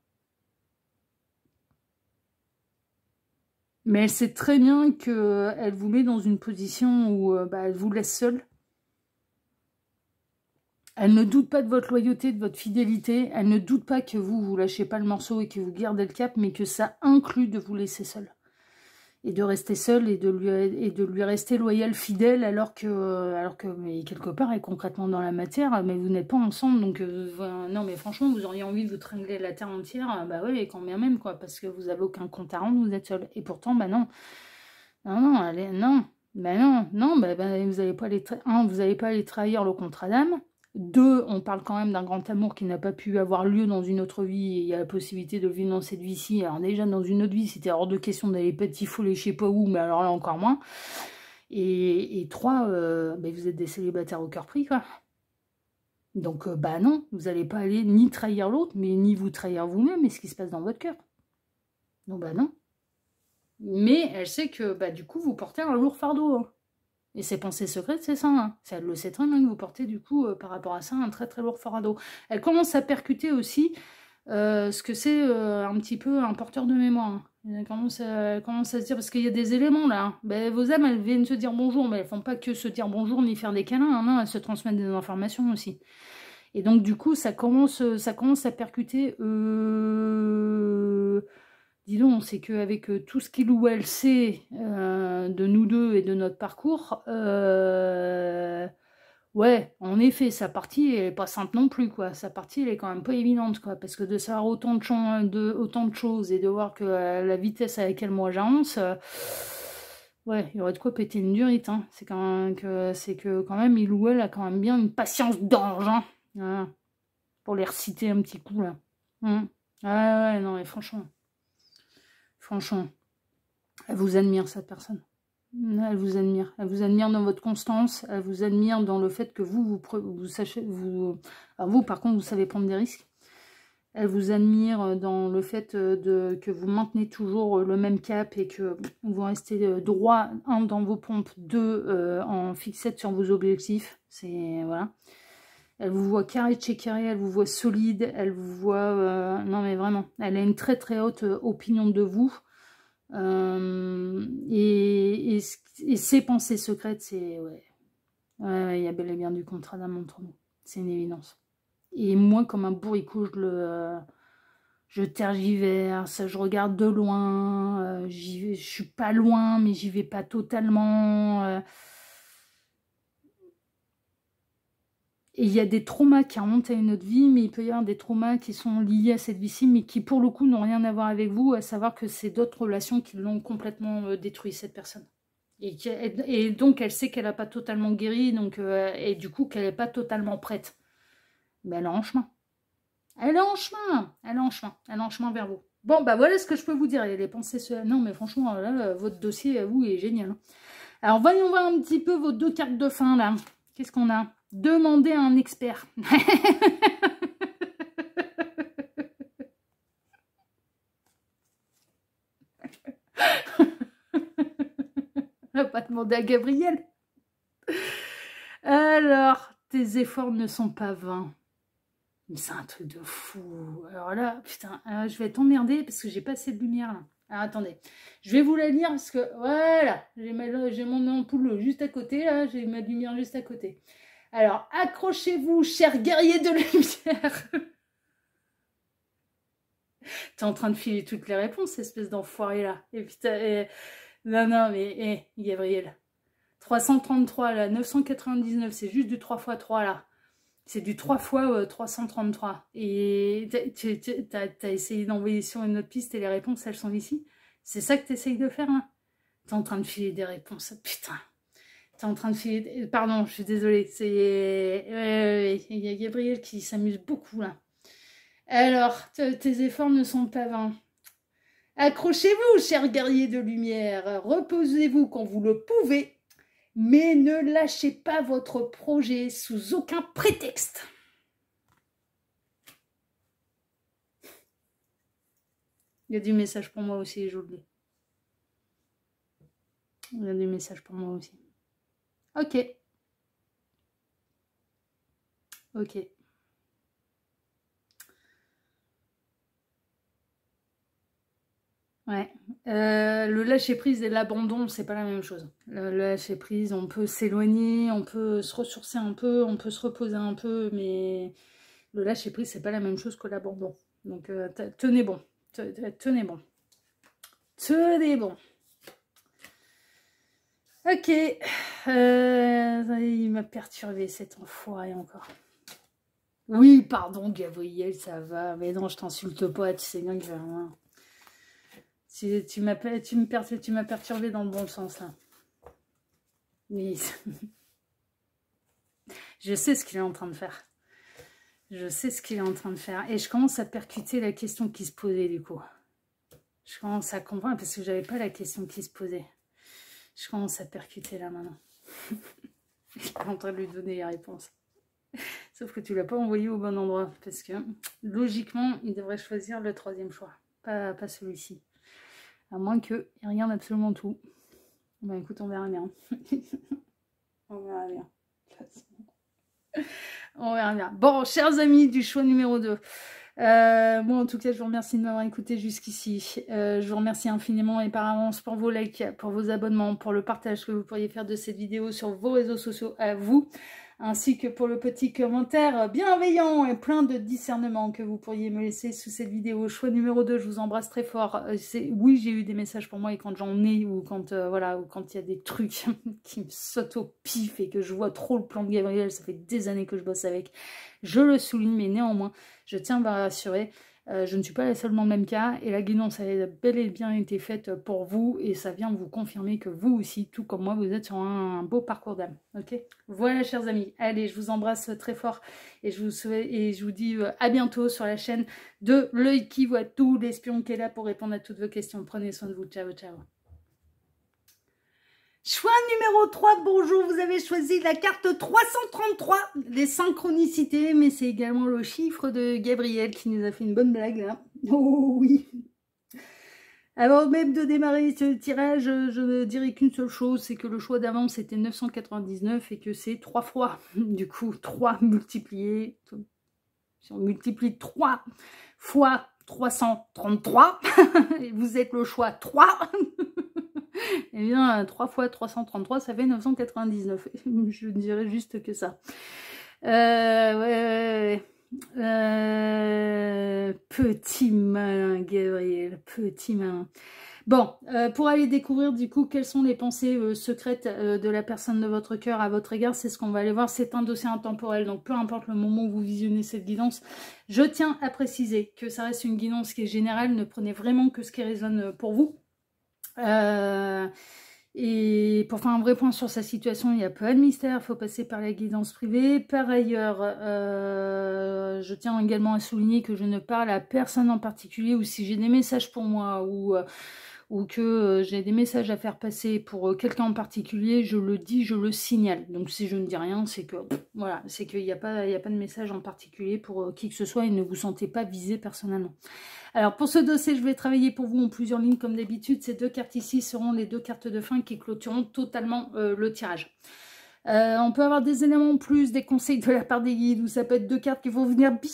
Speaker 1: Mais elle sait très bien qu'elle vous met dans une position où elle vous laisse seule. Elle ne doute pas de votre loyauté, de votre fidélité. Elle ne doute pas que vous lâchez pas le morceau et que vous gardez le cap, mais que ça inclut de vous laisser seule. Et de rester seule et de lui rester loyal, fidèle, alors que mais quelque part, et concrètement dans la matière, mais vous n'êtes pas ensemble. Donc, non, mais franchement, vous auriez envie de vous tringler la terre entière, bah oui, et quand bien même, quoi, parce que vous avez aucun compte à rendre, vous êtes seul. Et pourtant, bah non. Non, allez, non. Bah non, bah, vous n'allez pas vous n'allez pas aller trahir le contrat d'âme. 2, on parle quand même d'un grand amour qui n'a pas pu avoir lieu dans une autre vie, et il y a la possibilité de le vivre dans cette vie-ci. Alors déjà, dans une autre vie, c'était hors de question d'aller pétifouler je sais pas où, mais alors là, encore moins. Et 3, vous êtes des célibataires au cœur pris, quoi. Donc, bah non, vous n'allez pas aller ni trahir l'autre, mais ni vous trahir vous-même, et ce qui se passe dans votre cœur. Donc, bah non. Mais elle sait que, bah du coup, vous portez un lourd fardeau, hein. Et ses pensées secrètes, c'est ça, hein. Elle le sait très bien que vous portez, du coup, par rapport à ça, un très très lourd fardeau. Elle commence à percuter aussi ce que c'est un petit peu un porteur de mémoire, hein. Elle commence à se dire, parce qu'il y a des éléments là, hein. Ben, vos âmes, elles viennent se dire bonjour, mais elles font pas que se dire bonjour ni faire des câlins, hein, non, elles se transmettent des informations aussi. Et donc, du coup, ça commence à percuter... Dis donc, c'est qu'avec tout ce qu'il ou elle sait de nous deux et de notre parcours, ouais, en effet, sa partie, elle n'est pas simple non plus, quoi. Sa partie, elle est quand même pas évidente, quoi. Parce que de savoir autant de choses et de voir que la vitesse avec laquelle moi j'avance, ouais, il y aurait de quoi péter une durite, hein. C'est que quand même, il ou elle a quand même bien une patience d'ange, hein. Voilà. Pour les reciter un petit coup, là. Ouais, non, mais franchement. Franchement, elle vous admire, cette personne. Elle vous admire. Elle vous admire dans votre constance. Elle vous admire dans le fait que vous sachez... Alors vous, par contre, vous savez prendre des risques. Elle vous admire dans le fait que vous maintenez toujours le même cap et que vous restez droit, 1, dans vos pompes, 2, en fixette sur vos objectifs. C'est... Voilà. Elle vous voit carré de chez carré, elle vous voit solide, elle vous voit... non mais vraiment, elle a une très très haute opinion de vous. Et ses pensées secrètes, c'est... Ouais, il y a bel et bien du contrat d'âme entre nous. C'est une évidence. Et moi, comme un bourricot, je tergiverse, je regarde de loin, je suis pas loin, mais j'y vais pas totalement... Et il y a des traumas qui remontent à une autre vie, mais il peut y avoir des traumas qui sont liés à cette vie-ci, mais qui pour le coup n'ont rien à voir avec vous, à savoir que c'est d'autres relations qui l'ont complètement détruit, cette personne. Et donc elle sait qu'elle n'a pas totalement guéri, donc, et du coup qu'elle n'est pas totalement prête. Mais elle est en chemin. Elle est en chemin, elle est en chemin, elle est en chemin vers vous. Bon, bah voilà ce que je peux vous dire. Et les pensées... Non, mais franchement, là, votre dossier, à vous, est génial. Alors, voyons voir un petit peu vos 2 cartes de fin, là. Qu'est-ce qu'on a? Demandez à un expert. On va pas demander à Gabriel. Alors, tes efforts ne sont pas vains. Mais c'est un truc de fou. Alors là, putain, je vais être emmerdée parce que j'ai pas assez de lumière là. Alors attendez, je vais vous la lire parce que voilà, j'ai mon ampoule juste à côté là, j'ai ma lumière juste à côté. Alors, accrochez-vous, chers guerriers de lumière. T'es en train de filer toutes les réponses, espèce d'enfoiré là. Et putain, non, non, mais Gabriel. 333 là, 999, c'est juste du 3 x 3 là. C'est du 3 fois 333. Et t'as essayé d'envoyer sur une autre piste et les réponses, elles sont ici. C'est ça que t'essayes de faire, hein? T'es en train de filer des réponses. Putain. T'es en train de filer... Pardon, je suis désolée. C'est... Il y a Gabriel qui s'amuse beaucoup, là. Alors, tes efforts ne sont pas vains. Accrochez-vous, chers guerriers de lumière. Reposez-vous quand vous le pouvez. Mais ne lâchez pas votre projet sous aucun prétexte. Il y a du message pour moi aussi, je vous le dis. Il y a du message pour moi aussi. Ok. Ok. Ouais. Le lâcher-prise et l'abandon, c'est pas la même chose. Le lâcher-prise, on peut s'éloigner, on peut se ressourcer un peu, on peut se reposer un peu, mais le lâcher-prise, c'est pas la même chose que l'abandon. Donc, tenez bon. Tenez bon. Tenez bon. Ok. Il m'a perturbé cet enfoiré encore. Oui, pardon, Gabriel, ça va. Mais non, je t'insulte pas, tu sais bien que... Tu m'as perturbé dans le bon sens, là. Mais... je sais ce qu'il est en train de faire. Je sais ce qu'il est en train de faire. Et je commence à percuter la question qui se posait, du coup. Je commence à comprendre, parce que j'avais pas la question qui se posait. Je commence à percuter, là, maintenant. Je suis en train de lui donner les réponses. Sauf que tu l'as pas envoyé au bon endroit. Parce que, logiquement, il devrait choisir le 3e choix. Pas celui-ci. À moins qu'il regarde absolument tout. Bah écoute, on verra bien. On verra bien. On verra bien. Bon, chers amis du choix numéro 2. Moi, en tout cas, je vous remercie de m'avoir écouté jusqu'ici. Je vous remercie infiniment et par avance pour vos likes, pour vos abonnements, pour le partage que vous pourriez faire de cette vidéo sur vos réseaux sociaux à vous, ainsi que pour le petit commentaire bienveillant et plein de discernement que vous pourriez me laisser sous cette vidéo. Choix numéro 2, je vous embrasse très fort. Oui, j'ai eu des messages pour moi et quand j'en ai, ou quand voilà, ou quand il y a des trucs qui me sautent au pif et que je vois trop le plan de Gabriel, ça fait des années que je bosse avec, je le souligne, mais néanmoins, je tiens à vous rassurer. Je ne suis pas la seule dans le même cas et la guidance a bel et bien été faite pour vous et ça vient vous confirmer que vous aussi, tout comme moi, vous êtes sur un beau parcours d'âme. Ok, voilà, chers amis, allez, je vous embrasse très fort et je vous dis à bientôt sur la chaîne de L'Œil qui voit tout, l'espion qui est là pour répondre à toutes vos questions. Prenez soin de vous, ciao, ciao. Choix numéro 3, bonjour, vous avez choisi la carte 333, les synchronicités, mais c'est également le chiffre de Gabriel qui nous a fait une bonne blague là. Oh oui. Avant même de démarrer ce tirage, je ne dirais qu'une seule chose, c'est que le choix d'avant c'était 999 et que c'est 3 fois. Du coup, 3 multiplié, si on multiplie 3 fois 333, et vous êtes le choix 3, et bien 3 fois 333, ça fait 999. Je dirais juste que ça. Ouais. Petit malin, Gabriel, petit malin. Bon, pour aller découvrir du coup quelles sont les pensées secrètes de la personne de votre cœur à votre égard, c'est ce qu'on va aller voir. C'est un dossier intemporel, donc peu importe le moment où vous visionnez cette guidance, je tiens à préciser que ça reste une guidance qui est générale, ne prenez vraiment que ce qui résonne pour vous. Et pour faire un vrai point sur sa situation, il n'y a pas de mystère, il faut passer par la guidance privée. Par ailleurs, je tiens également à souligner que je ne parle à personne en particulier, ou si j'ai des messages pour moi, ou que j'ai des messages à faire passer pour quelqu'un en particulier, je le dis, je le signale. Donc si je ne dis rien, c'est que voilà, c'est qu'il n'y a pas de message en particulier pour qui que ce soit et ne vous sentez pas visé personnellement. Alors pour ce dossier, je vais travailler pour vous en plusieurs lignes comme d'habitude. Ces 2 cartes ici seront les 2 cartes de fin qui clôtureront totalement le tirage. On peut avoir des éléments en plus, des conseils de la part des guides, ou ça peut être 2 cartes qui vont venir bien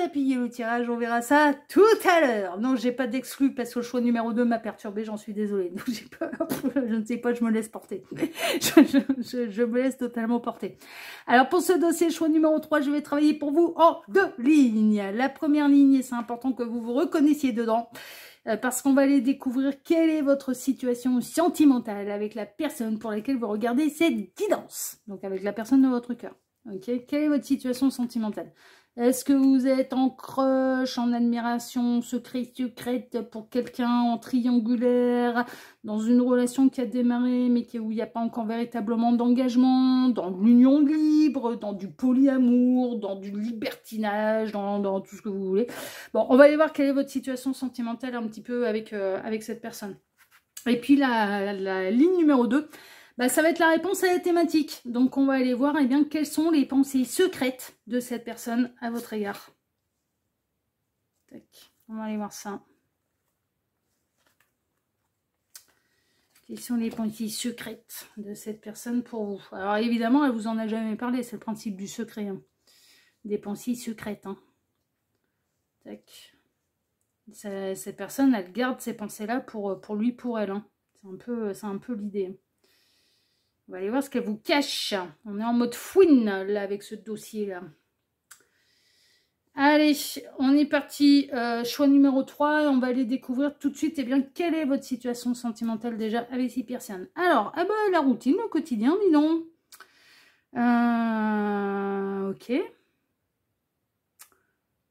Speaker 1: appuyer le tirage, on verra ça tout à l'heure. Non, j'ai pas d'exclus parce que le choix numéro 2 m'a perturbé, j'en suis désolée. Donc, je ne sais pas, je me laisse porter. je me laisse totalement porter. Alors pour ce dossier, choix numéro 3, je vais travailler pour vous en 2 lignes. La première ligne, et c'est important que vous vous reconnaissiez dedans, parce qu'on va aller découvrir quelle est votre situation sentimentale avec la personne pour laquelle vous regardez cette guidance. Donc avec la personne de votre cœur. Ok, quelle est votre situation sentimentale? Est-ce que vous êtes en crush, en admiration secrète pour quelqu'un, en triangulaire, dans une relation qui a démarré mais où il n'y a pas encore véritablement d'engagement, dans l'union libre, dans du polyamour, dans du libertinage, dans tout ce que vous voulez. Bon, on va aller voir quelle est votre situation sentimentale un petit peu avec cette personne. Et puis la ligne numéro 2, bah, ça va être la réponse à la thématique. Donc, on va aller voir eh bien, quelles sont les pensées secrètes de cette personne à votre égard. Tac. On va aller voir ça. Quelles sont les pensées secrètes de cette personne pour vous? Alors, évidemment, elle vous en a jamais parlé. C'est le principe du secret. Hein. Des pensées secrètes. Hein. Tac. Cette personne, elle garde ces pensées-là pour lui, pour elle. Hein. C'est un peu l'idée. On va aller voir ce qu'elle vous cache. On est en mode fouine, là, avec ce dossier-là. Allez, on est parti. Choix numéro 3. On va aller découvrir tout de suite, eh bien, quelle est votre situation sentimentale déjà avec ces personnes. Alors, ah bah, la routine, le quotidien, dis donc. Ok. Il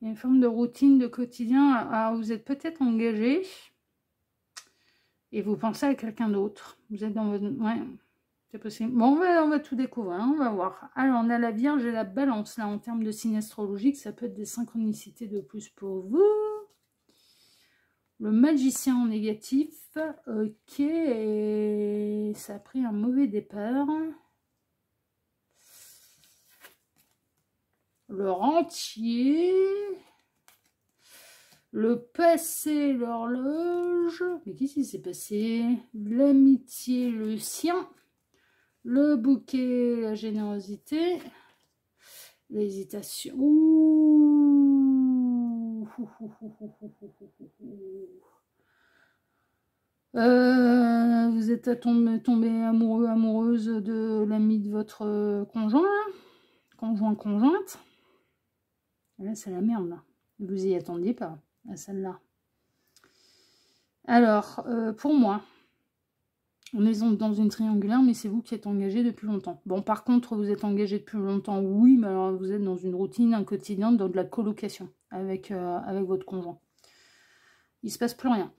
Speaker 1: y a une forme de routine de quotidien. Alors, vous êtes peut-être engagé. Et vous pensez à quelqu'un d'autre. Vous êtes dans votre... Ouais. C'est possible. Bon, on va tout découvrir, hein, on va voir. Alors, on a la Vierge et la Balance, là, en termes de signe astrologique, ça peut être des synchronicités de plus pour vous. Le Magicien en négatif, ok, et ça a pris un mauvais départ. Le Rentier, le Passé, l'Horloge, mais qu'est-ce qui s'est passé? L'Amitié, le Sien. Le Bouquet, la Générosité, l'hésitation. Vous êtes tombé amoureux, amoureuse de l'ami de votre conjoint, conjointe. Là, c'est la merde, là. Vous y attendiez pas, à celle-là. Alors, pour moi, on est dans une triangulaire, mais c'est vous qui êtes engagé depuis longtemps. Bon, par contre, vous êtes engagé depuis longtemps, oui, mais alors vous êtes dans une routine, un quotidien, dans de la colocation avec votre conjoint. Il se passe plus rien.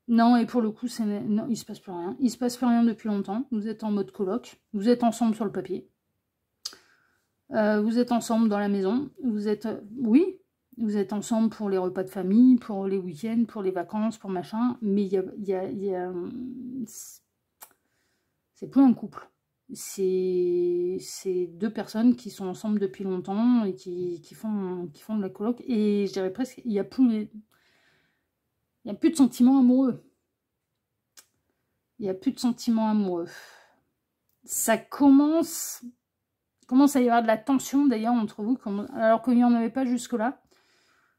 Speaker 1: Non, et pour le coup, non, il se passe plus rien. Il se passe plus rien depuis longtemps. Vous êtes en mode coloc. Vous êtes ensemble sur le papier. Vous êtes ensemble dans la maison. Vous êtes... oui, vous êtes ensemble pour les repas de famille, pour les week-ends, pour les vacances, pour machin. Mais il y a c'est plus un couple. C'est 2 personnes qui sont ensemble depuis longtemps et qui font de la coloc. Et je dirais presque, il n'y a plus... Il n'y a plus de sentiments amoureux. Il n'y a plus de sentiments amoureux. Ça commence à y avoir de la tension d'ailleurs entre vous, alors qu'il n'y en avait pas jusque-là.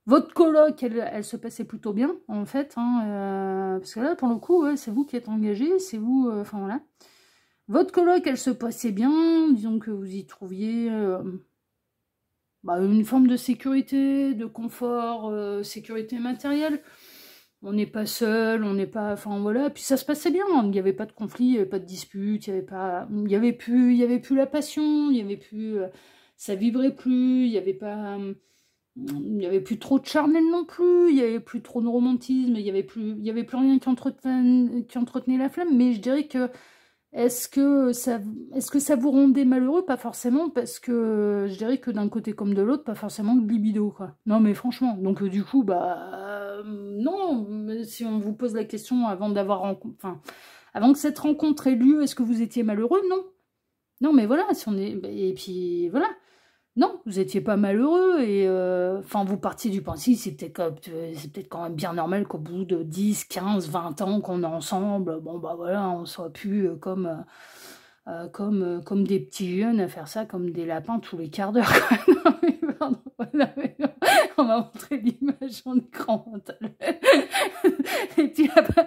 Speaker 1: Votre coloc, elle se passait plutôt bien, en fait. Hein, parce que là, pour le coup, ouais, c'est vous qui êtes engagé, c'est vous... Enfin, voilà. Votre coloc, elle se passait bien. Disons que vous y trouviez une forme de sécurité, de confort, sécurité matérielle. On n'est pas seul, on n'est pas... Enfin, voilà. Puis ça se passait bien. Il n'y avait pas de conflit, il n'y avait pas de dispute, il n'y avait plus la passion, il n'y avait plus... ça vibrait plus, il n'y avait pas... il n'y avait plus trop de charnel non plus, il n'y avait plus trop de romantisme, il n'y avait plus rien qui entretenait la flamme, mais je dirais que est-ce que ça vous rendait malheureux? Pas forcément, parce que je dirais que d'un côté comme de l'autre, pas forcément de libido, quoi. Non, mais franchement, donc du coup, non, si on vous pose la question avant que cette rencontre ait lieu, est-ce que vous étiez malheureux? Non. Non, mais voilà, et puis voilà. Non, vous n'étiez pas malheureux et vous partiez du principe, c'est peut-être quand même bien normal qu'au bout de 10, 15, 20 ans qu'on est ensemble, on soit plus comme des petits jeunes à faire ça comme des lapins tous les quarts d'heure. Non, mais pardon, non, on m'a montré l'image en écran mental. Les petits lapins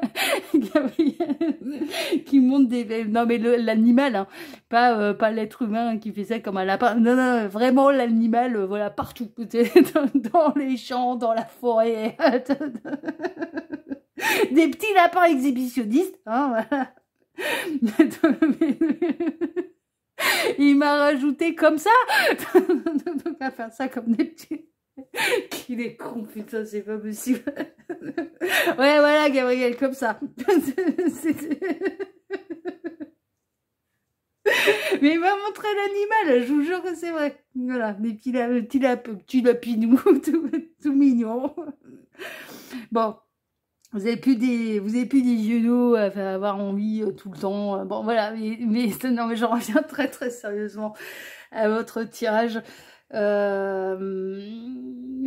Speaker 1: qui montent des... Non, mais l'animal, hein, pas l'être humain qui fait ça comme un lapin. Non, non, vraiment l'animal, voilà, partout. Dans les champs, dans la forêt. Des petits lapins exhibitionnistes, hein, voilà. Il m'a rajouté comme ça. On peut pas faire ça comme des petits... Qu'il est con, putain, c'est pas possible. Ouais, voilà, Gabriel, comme ça. Mais il m'a montré l'animal, je vous jure que c'est vrai. Voilà, des petits lapinous, tout mignons. Bon. Vous avez plus des genoux à avoir envie tout le temps. Bon, voilà, mais non, mais j'en reviens très très sérieusement à votre tirage.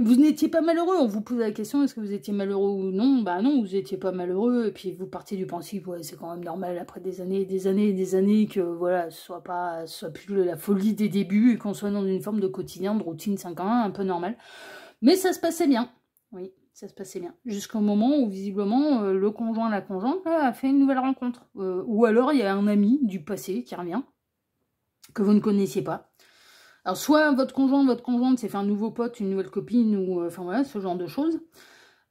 Speaker 1: Vous n'étiez pas malheureux. On vous pose la question, est-ce que vous étiez malheureux ou non? Bah non, vous n'étiez pas malheureux. Et puis vous partiez du principe, ouais, c'est quand même normal après des années et des années et des années que voilà, ce soit plus la folie des débuts et qu'on soit dans une forme de quotidien, de routine, c'est quand même un peu normal. Mais ça se passait bien, oui. Ça se passait bien. Jusqu'au moment où, visiblement, le conjoint, la conjointe, a fait une nouvelle rencontre. Ou alors, il y a un ami du passé qui revient, que vous ne connaissiez pas. Alors, soit votre conjoint, votre conjointe s'est fait un nouveau pote, une nouvelle copine, ou enfin voilà, ce genre de choses.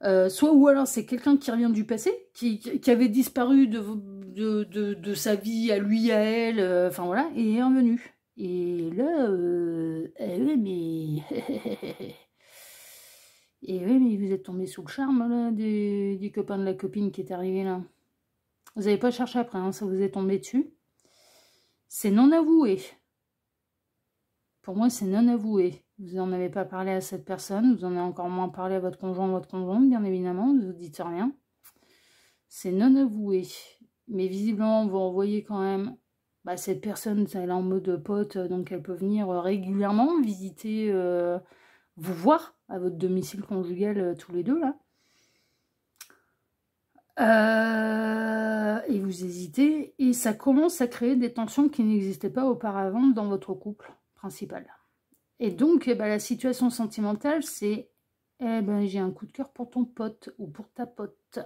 Speaker 1: Ou alors, c'est quelqu'un qui revient du passé, qui avait disparu de sa vie à lui, à elle, enfin voilà, et est revenu. Et là, mais... Et oui, mais vous êtes tombé sous le charme, là, du copain de la copine qui est arrivé, là. Vous n'avez pas cherché après, hein, ça vous est tombé dessus. C'est non avoué. Pour moi, c'est non avoué. Vous n'en avez pas parlé à cette personne, vous en avez encore moins parlé à votre conjoint ou votre conjointe, bien évidemment, vous ne dites rien. C'est non avoué. Mais visiblement, vous envoyez quand même... cette personne, elle est en mode pote, donc elle peut venir régulièrement visiter... vous voir à votre domicile conjugal tous les deux, là. Et vous hésitez, et ça commence à créer des tensions qui n'existaient pas auparavant dans votre couple principal. Et donc, la situation sentimentale, c'est j'ai un coup de cœur pour ton pote, ou pour ta pote.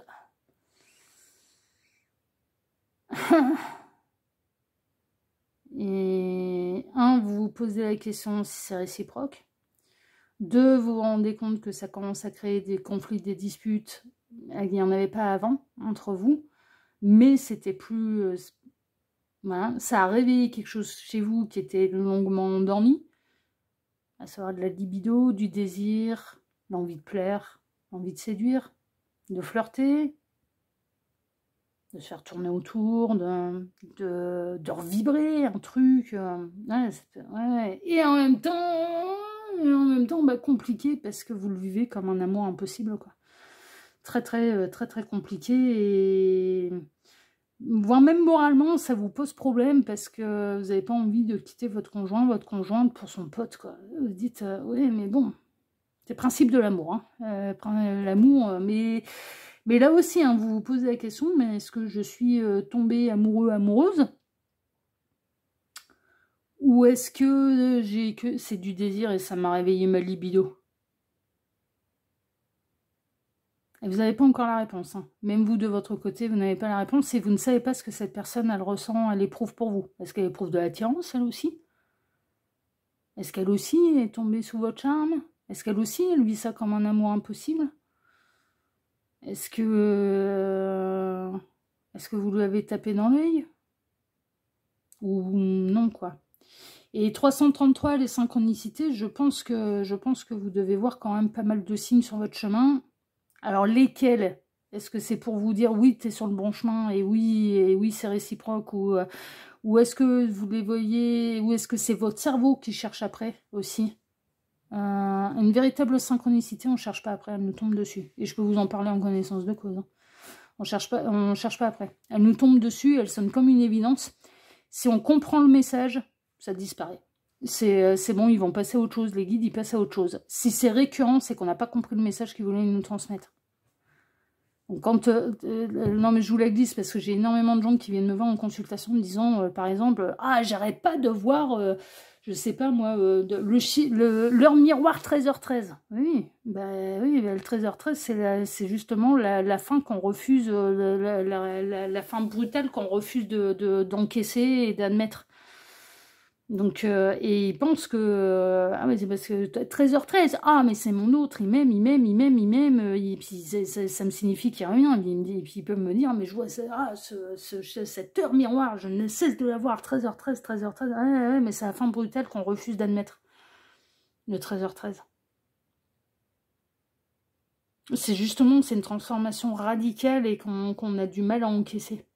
Speaker 1: Et vous vous posez la question si c'est réciproque. 2, vous vous rendez compte que ça commence à créer des conflits, des disputes. Il n'y en avait pas avant entre vous, mais c'était plus... voilà, ça a réveillé quelque chose chez vous qui était longuement endormi, à savoir de la libido, du désir, l'envie de plaire, l'envie de séduire, de flirter, de se faire tourner autour, de revibrer un truc. Ouais. Et en même temps, compliqué parce que vous le vivez comme un amour impossible, quoi. Très compliqué, et voire même moralement, ça vous pose problème parce que vous n'avez pas envie de quitter votre conjoint, votre conjointe pour son pote, quoi. Vous dites, oui, mais bon, c'est le principe de l'amour, hein. L'amour, mais Mais là aussi, hein, vous vous posez la question, mais est-ce que je suis tombée amoureux, amoureuse? Ou est-ce que c'est du désir et ça m'a réveillé ma libido? Et vous n'avez pas encore la réponse. Hein. Même vous, de votre côté, vous n'avez pas la réponse et vous ne savez pas ce que cette personne, elle ressent, elle éprouve pour vous. Est-ce qu'elle éprouve de l'attirance, elle aussi? Est-ce qu'elle aussi est tombée sous votre charme? Est-ce qu'elle aussi, elle vit ça comme un amour impossible? Est-ce que vous lui avez tapé dans l'œil? Ou non, quoi. Et 333, les synchronicités, je pense que vous devez voir quand même pas mal de signes sur votre chemin. Alors, lesquels? Est-ce que c'est pour vous dire, oui, tu es sur le bon chemin, et oui c'est réciproque, ou est-ce que vous les voyez, ou est-ce que c'est votre cerveau qui cherche après, aussi? Une véritable synchronicité, on ne cherche pas après, elle nous tombe dessus. Et je peux vous en parler en connaissance de cause. Hein. On cherche pas après. Elle nous tombe dessus, elle sonne comme une évidence. Si on comprend le message, ça disparaît. C'est bon, ils vont passer à autre chose, les guides, ils passent à autre chose. Si c'est récurrent, c'est qu'on n'a pas compris le message qu'ils voulaient nous transmettre. Donc quand, non mais je vous la glisse parce que j'ai énormément de gens qui viennent me voir en consultation me disant, par exemple, ah j'arrête pas de voir, je sais pas moi, l'heure miroir 13h13. Oui, bah oui, le 13h13 c'est justement la fin qu'on refuse, la fin brutale qu'on refuse d'encaisser et d'admettre. Donc, et il pense que, ah mais c'est parce que 13h13, ah mais c'est mon autre, il m'aime, et puis ça me signifie qu'il n'y a rien, et puis il peut me dire, mais je vois cette heure miroir, je ne cesse de la voir, 13h13, ouais, mais c'est la fin brutale qu'on refuse d'admettre, le 13h13. C'est justement, c'est une transformation radicale et qu'on a du mal à encaisser.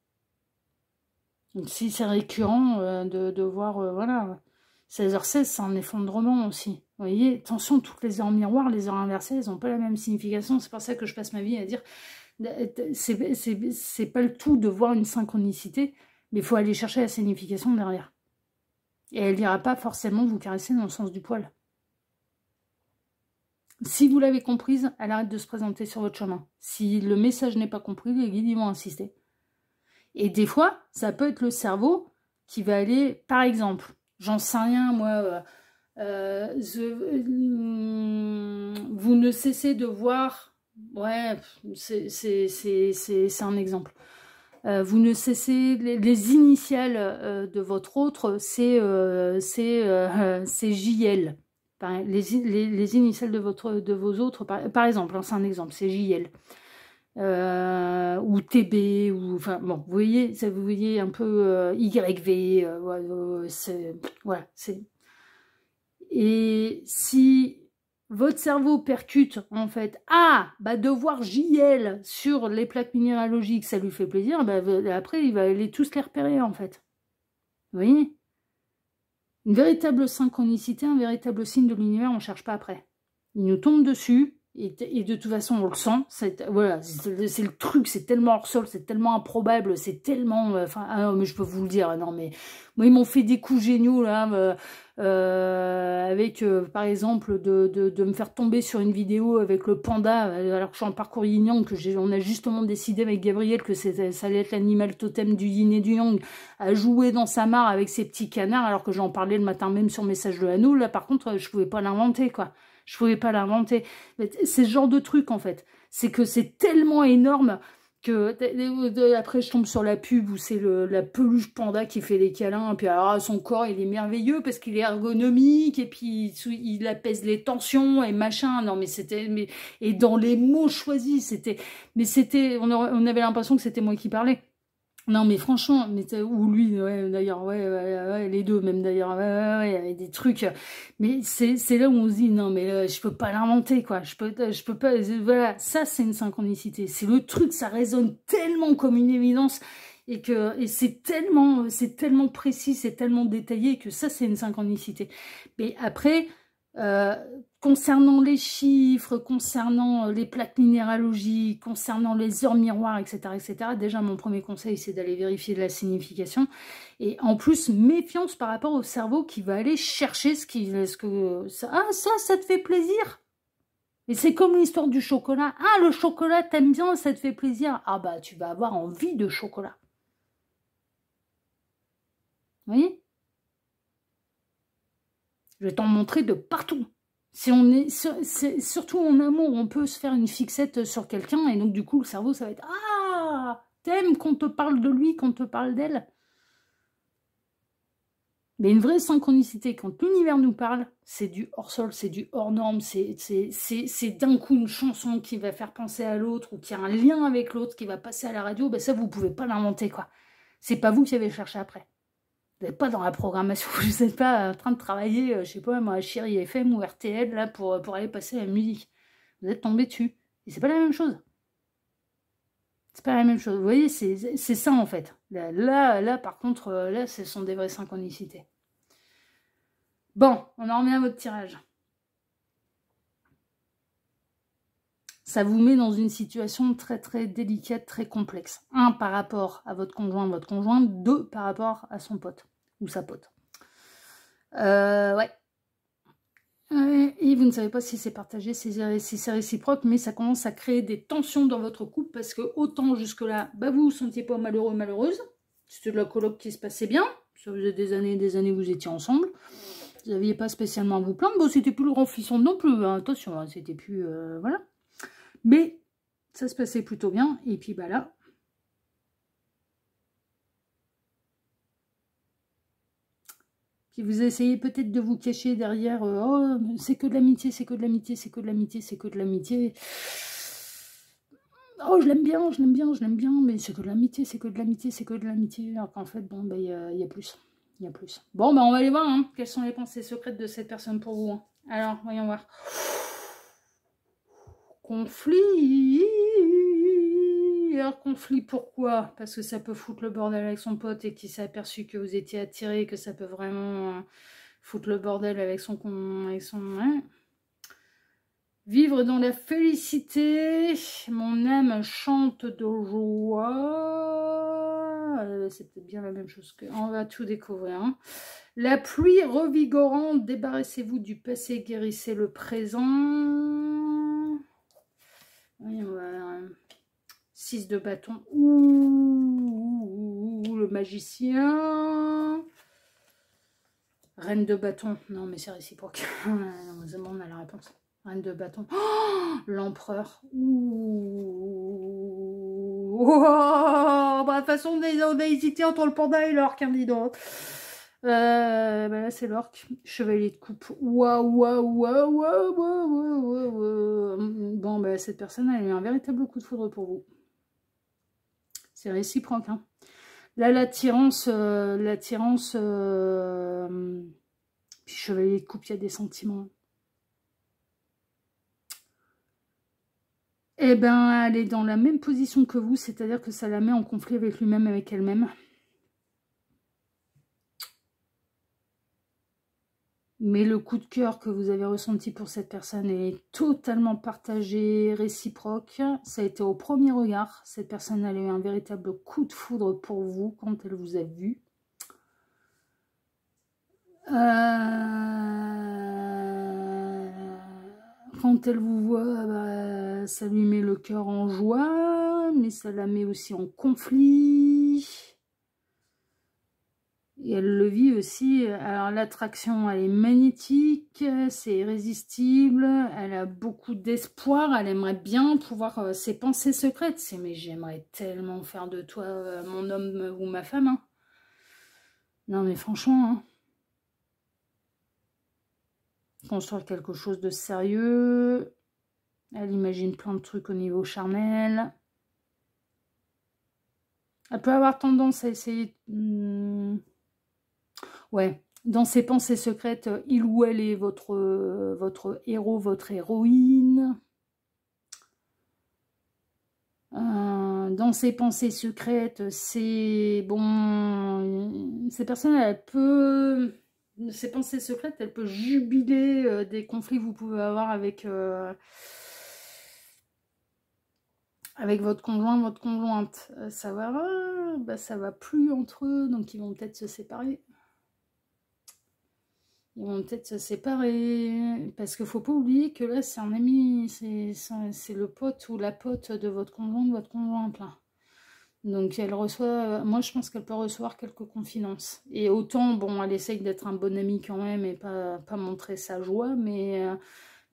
Speaker 1: Donc si c'est récurrent de voir, voilà, 16h16, c'est un effondrement aussi. Vous voyez, attention, toutes les heures miroirs, les heures inversées, elles n'ont pas la même signification. C'est pour ça que je passe ma vie à dire, c'est pas le tout de voir une synchronicité, mais il faut aller chercher la signification derrière. Et elle n'ira pas forcément vous caresser dans le sens du poil. Si vous l'avez comprise, elle arrête de se présenter sur votre chemin. Si le message n'est pas compris, les guides vont insister. Et des fois, ça peut être le cerveau qui va aller, par exemple, j'en sais rien, moi, vous ne cessez de voir, ouais, c'est un exemple. Vous ne cessez, les initiales de votre autre, c'est JL. Les initiales de vos autres, par exemple, hein, c'est un exemple, c'est JL. Ou TB, ou enfin bon, vous voyez un peu YV, voilà, c'est. Et si votre cerveau percute en fait, de voir JL sur les plaques minéralogiques, ça lui fait plaisir, après il va aller tous les repérer en fait. Vous voyez? Une véritable synchronicité, un véritable signe de l'univers, on ne cherche pas après. Il nous tombe dessus. Et de toute façon, on le sent. Voilà, c'est le truc, c'est tellement hors sol, c'est tellement improbable, c'est tellement... non, mais je peux vous le dire, non, mais... Moi, ils m'ont fait des coups géniaux, là, avec, par exemple, de me faire tomber sur une vidéo avec le panda, alors que je suis en parcours yin-yang, on a justement décidé avec Gabriel que ça allait être l'animal totem du yin et du yang, à jouer dans sa mare avec ses petits canards, alors que j'en parlais le matin même sur Message de Anneau. Là, par contre, je pouvais pas l'inventer, quoi. Je pouvais pas l'inventer. C'est ce genre de truc, en fait. C'est que c'est tellement énorme que... Après, je tombe sur la pub où c'est la peluche panda qui fait les câlins. Et puis, alors, son corps, il est merveilleux parce qu'il est ergonomique. Et puis, il apaise les tensions et machin. Non, mais c'était... Et dans les mots choisis, c'était... Mais c'était... On avait l'impression que c'était moi qui parlais. Non, mais franchement, ou lui, ouais, d'ailleurs, ouais, les deux, même d'ailleurs, ouais, il y avait des trucs. Mais c'est là où on se dit, non, mais je peux pas l'inventer, quoi. Je peux pas, voilà, ça, c'est une synchronicité. C'est le truc, ça résonne tellement comme une évidence et c'est tellement précis, c'est tellement détaillé que ça, c'est une synchronicité. Mais après, concernant les chiffres, concernant les plaques minéralogiques, concernant les heures miroirs, etc., déjà, mon premier conseil, c'est d'aller vérifier la signification. Et en plus, méfiance par rapport au cerveau qui va aller chercher ça te fait plaisir. Et c'est comme l'histoire du chocolat. Ah, le chocolat, t'aimes bien, ça te fait plaisir. Ah bah, tu vas avoir envie de chocolat. Vous voyez? Je vais t'en montrer de partout. Si on est, surtout en amour, on peut se faire une fixette sur quelqu'un et donc du coup, le cerveau, ça va être « Ah, t'aimes qu'on te parle de lui, qu'on te parle d'elle ?» Mais une vraie synchronicité, quand l'univers nous parle, c'est du hors-sol, c'est du hors-norme, c'est d'un coup une chanson qui va faire penser à l'autre ou qui a un lien avec l'autre, qui va passer à la radio, ben ça, vous pouvez pas l'inventer, quoi. C'est pas vous qui avez cherché après. Vous n'êtes pas dans la programmation, vous n'êtes pas en train de travailler, je sais pas, moi, à Chérie FM ou RTL, là, pour aller passer la musique. Vous êtes tombé dessus. Et c'est pas la même chose. C'est pas la même chose. Vous voyez, c'est ça, en fait. Là, par contre, là, ce sont des vraies synchronicités. Bon, on en revient à votre tirage. Ça vous met dans une situation très, très délicate, très complexe. 1, par rapport à votre conjoint. 2, par rapport à son pote ou sa pote. Ouais. Et vous ne savez pas si c'est partagé, si c'est réciproque, mais ça commence à créer des tensions dans votre couple parce que autant jusque-là, bah vous ne vous sentiez pas malheureux, malheureuse. C'était de la coloc qui se passait bien. Ça faisait des années et des années que vous étiez ensemble. Vous n'aviez pas spécialement à vous plaindre. Bon, c'était plus le grand frisson non plus. Hein. Attention, hein, c'était plus... voilà. Mais ça se passait plutôt bien. Et puis, bah là... Puis vous essayez peut-être de vous cacher derrière oh, c'est que de l'amitié, c'est que de l'amitié, c'est que de l'amitié, c'est que de l'amitié. Oh, je l'aime bien, je l'aime bien, je l'aime bien, mais c'est que de l'amitié, c'est que de l'amitié, c'est que de l'amitié. Alors qu'en fait, bon, il y a plus. Il y a plus. Bon, on va aller voir hein, quelles sont les pensées secrètes de cette personne pour vous. Hein. Alors, voyons voir. Conflit. Alors, conflit, pourquoi? Parce que ça peut foutre le bordel avec son pote et qu'il s'est aperçu que vous étiez attiré, que ça peut vraiment foutre le bordel avec son... Hein. Vivre dans la félicité, mon âme chante de joie. C'est peut-être bien la même chose que... On va tout découvrir. Hein. La pluie revigorante, débarrassez-vous du passé, guérissez le présent. Oui, on va... 6 de bâton. Ouh, le magicien. Reine de bâton. Non, mais c'est réciproque. On a la réponse. Reine de bâton. Oh, l'empereur. Ouh. Oh, bah, de toute façon, on a hésité entre le panda et l'orque, hein, dis donc. Bah là, c'est l'orque. Chevalier de coupe. Waouh, waouh, waouh, waouh, waouh, waouh. Bon, bah, cette personne, elle a eu un véritable coup de foudre pour vous. C'est réciproque. Hein. Là, l'attirance, puis chevalier de coupe, il y a des sentiments. Eh ben, elle est dans la même position que vous, c'est-à-dire que ça la met en conflit avec lui-même, avec elle-même. Mais le coup de cœur que vous avez ressenti pour cette personne est totalement partagé, réciproque. Ça a été au premier regard. Cette personne elle a eu un véritable coup de foudre pour vous quand elle vous a vu. Quand elle vous voit, bah, ça lui met le cœur en joie, mais ça la met aussi en conflit. Et elle le vit aussi. Alors l'attraction, elle est magnétique, c'est irrésistible, elle a beaucoup d'espoir, elle aimerait bien pouvoir ses pensées secrètes. C'est mais j'aimerais tellement faire de toi mon homme ou ma femme. Hein. Non mais franchement, hein. Construire quelque chose de sérieux. Elle imagine plein de trucs au niveau charnel. Elle peut avoir tendance à essayer... Ouais, dans ses pensées secrètes, il ou elle est votre héros, votre héroïne. Dans ses pensées secrètes, c'est... Bon, ces personnes, elles peuvent... Ces pensées secrètes, elles peuvent jubiler des conflits que vous pouvez avoir avec votre conjoint, votre conjointe. Ça va plus entre eux, donc ils vont peut-être se séparer. Ils vont peut-être se séparer. Parce qu'il ne faut pas oublier que là, c'est un ami, c'est le pote ou la pote de votre conjoint, de votre conjointe là. Donc elle reçoit, moi je pense qu'elle peut recevoir quelques confidences. Et autant, bon, elle essaye d'être un bon ami quand même et pas montrer sa joie, mais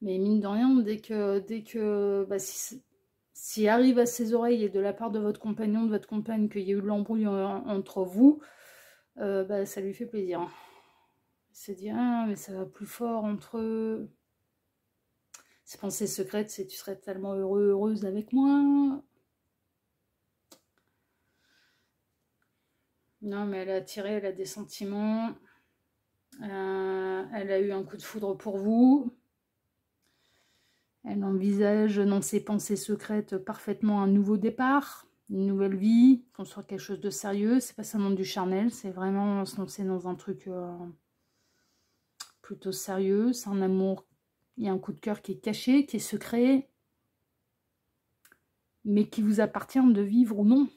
Speaker 1: mine de rien, dès que bah, si arrive à ses oreilles et de la part de votre compagnon, de votre compagne, qu'il y a eu de l'embrouille entre vous, bah, ça lui fait plaisir. Il se dit, ah, mais ça va plus fort entre eux. Ces pensées secrètes, c'est tu serais tellement heureux, heureuse avec moi. Non, mais elle a attiré, elle a des sentiments. Elle a eu un coup de foudre pour vous. Elle envisage dans ses pensées secrètes parfaitement un nouveau départ, une nouvelle vie, construire quelque chose de sérieux. C'est pas seulement du charnel, c'est vraiment se lancer dans un truc plutôt sérieux. C'est un amour, il y a un coup de cœur qui est caché, qui est secret, mais qui vous appartient de vivre ou non.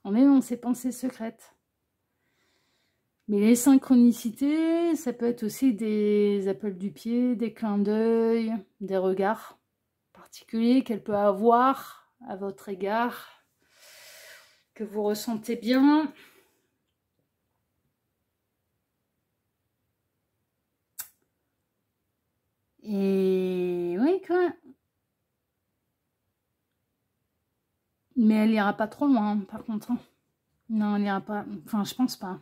Speaker 1: On est dans ses pensées secrètes. Mais les synchronicités, ça peut être aussi des appels du pied, des clins d'œil, des regards particuliers qu'elle peut avoir à votre égard, que vous ressentez bien. Et oui, quoi. Mais elle ira pas trop loin, par contre. Non, elle ira pas. Enfin, je pense pas.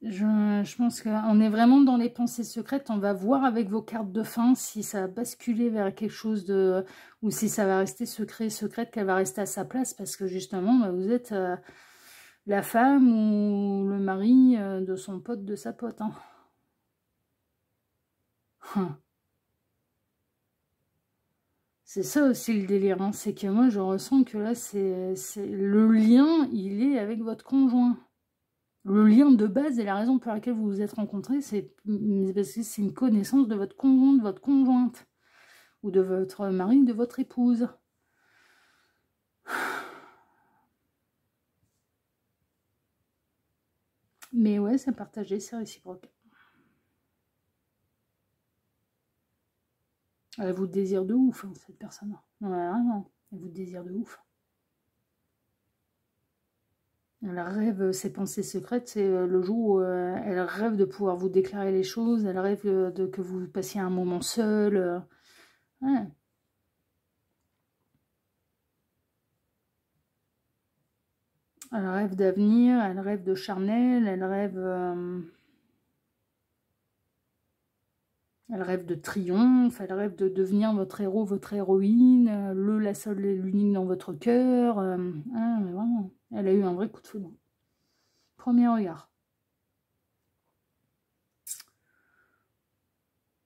Speaker 1: Je pense qu'on est vraiment dans les pensées secrètes. On va voir avec vos cartes de fin si ça va basculer vers quelque chose de... ou si ça va rester secrète, qu'elle va rester à sa place. Parce que justement, bah, vous êtes la femme ou le mari de son pote, de sa pote. Hein. C'est ça aussi le délire. Hein. C'est que moi, je ressens que là, c'est le lien, il est avec votre conjoint. Le lien de base et la raison pour laquelle vous vous êtes rencontrés, c'est parce que c'est une connaissance de votre conjoint, de votre conjointe, ou de votre mari, de votre épouse. Mais ouais, c'est partagé, c'est réciproque. Elle vous désire de ouf, hein, cette personne. Non, vraiment, elle vous désire de ouf. Elle rêve, ses pensées secrètes, c'est le jour où elle rêve de pouvoir vous déclarer les choses, elle rêve que vous passiez un moment seul. Ouais. Elle rêve d'avenir, elle rêve de charnel, elle rêve de triomphe, elle rêve de devenir votre héros, votre héroïne, la seule et l'unique dans votre cœur. Ah, mais vraiment, elle a eu un vrai coup de foudre. Premier regard.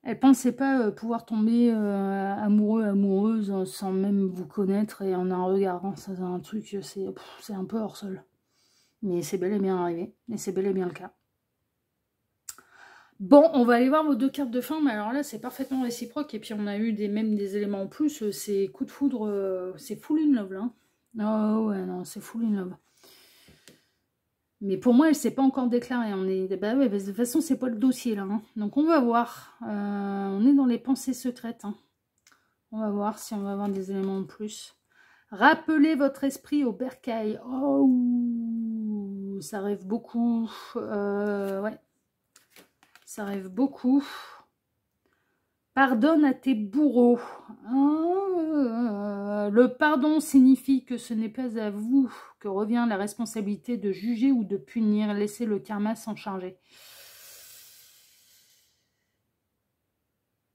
Speaker 1: Elle pensait pas pouvoir tomber amoureux, amoureuse sans même vous connaître et en un regard. Hein. Ça, c'est un truc, c'est un peu hors sol. Mais c'est bel et bien arrivé. Et c'est bel et bien le cas. Bon, on va aller voir vos deux cartes de fin. Mais alors là, c'est parfaitement réciproque. Et puis, on a eu même des éléments en plus. C'est coup de foudre. C'est full in love, là. Oh, ouais, non, c'est full in love. Mais pour moi, elle ne s'est pas encore déclarée. Bah ouais, de toute façon, c'est pas le dossier, là. Hein. Donc, on va voir. On est dans les pensées secrètes. Hein. On va voir si on va avoir des éléments en plus. Rappelez votre esprit au bercail. Oh, ça rêve beaucoup. Ouais. Ça rêve beaucoup. Pardonne à tes bourreaux. Le pardon signifie que ce n'est pas à vous que revient la responsabilité de juger ou de punir. Laissez le karma s'en charger.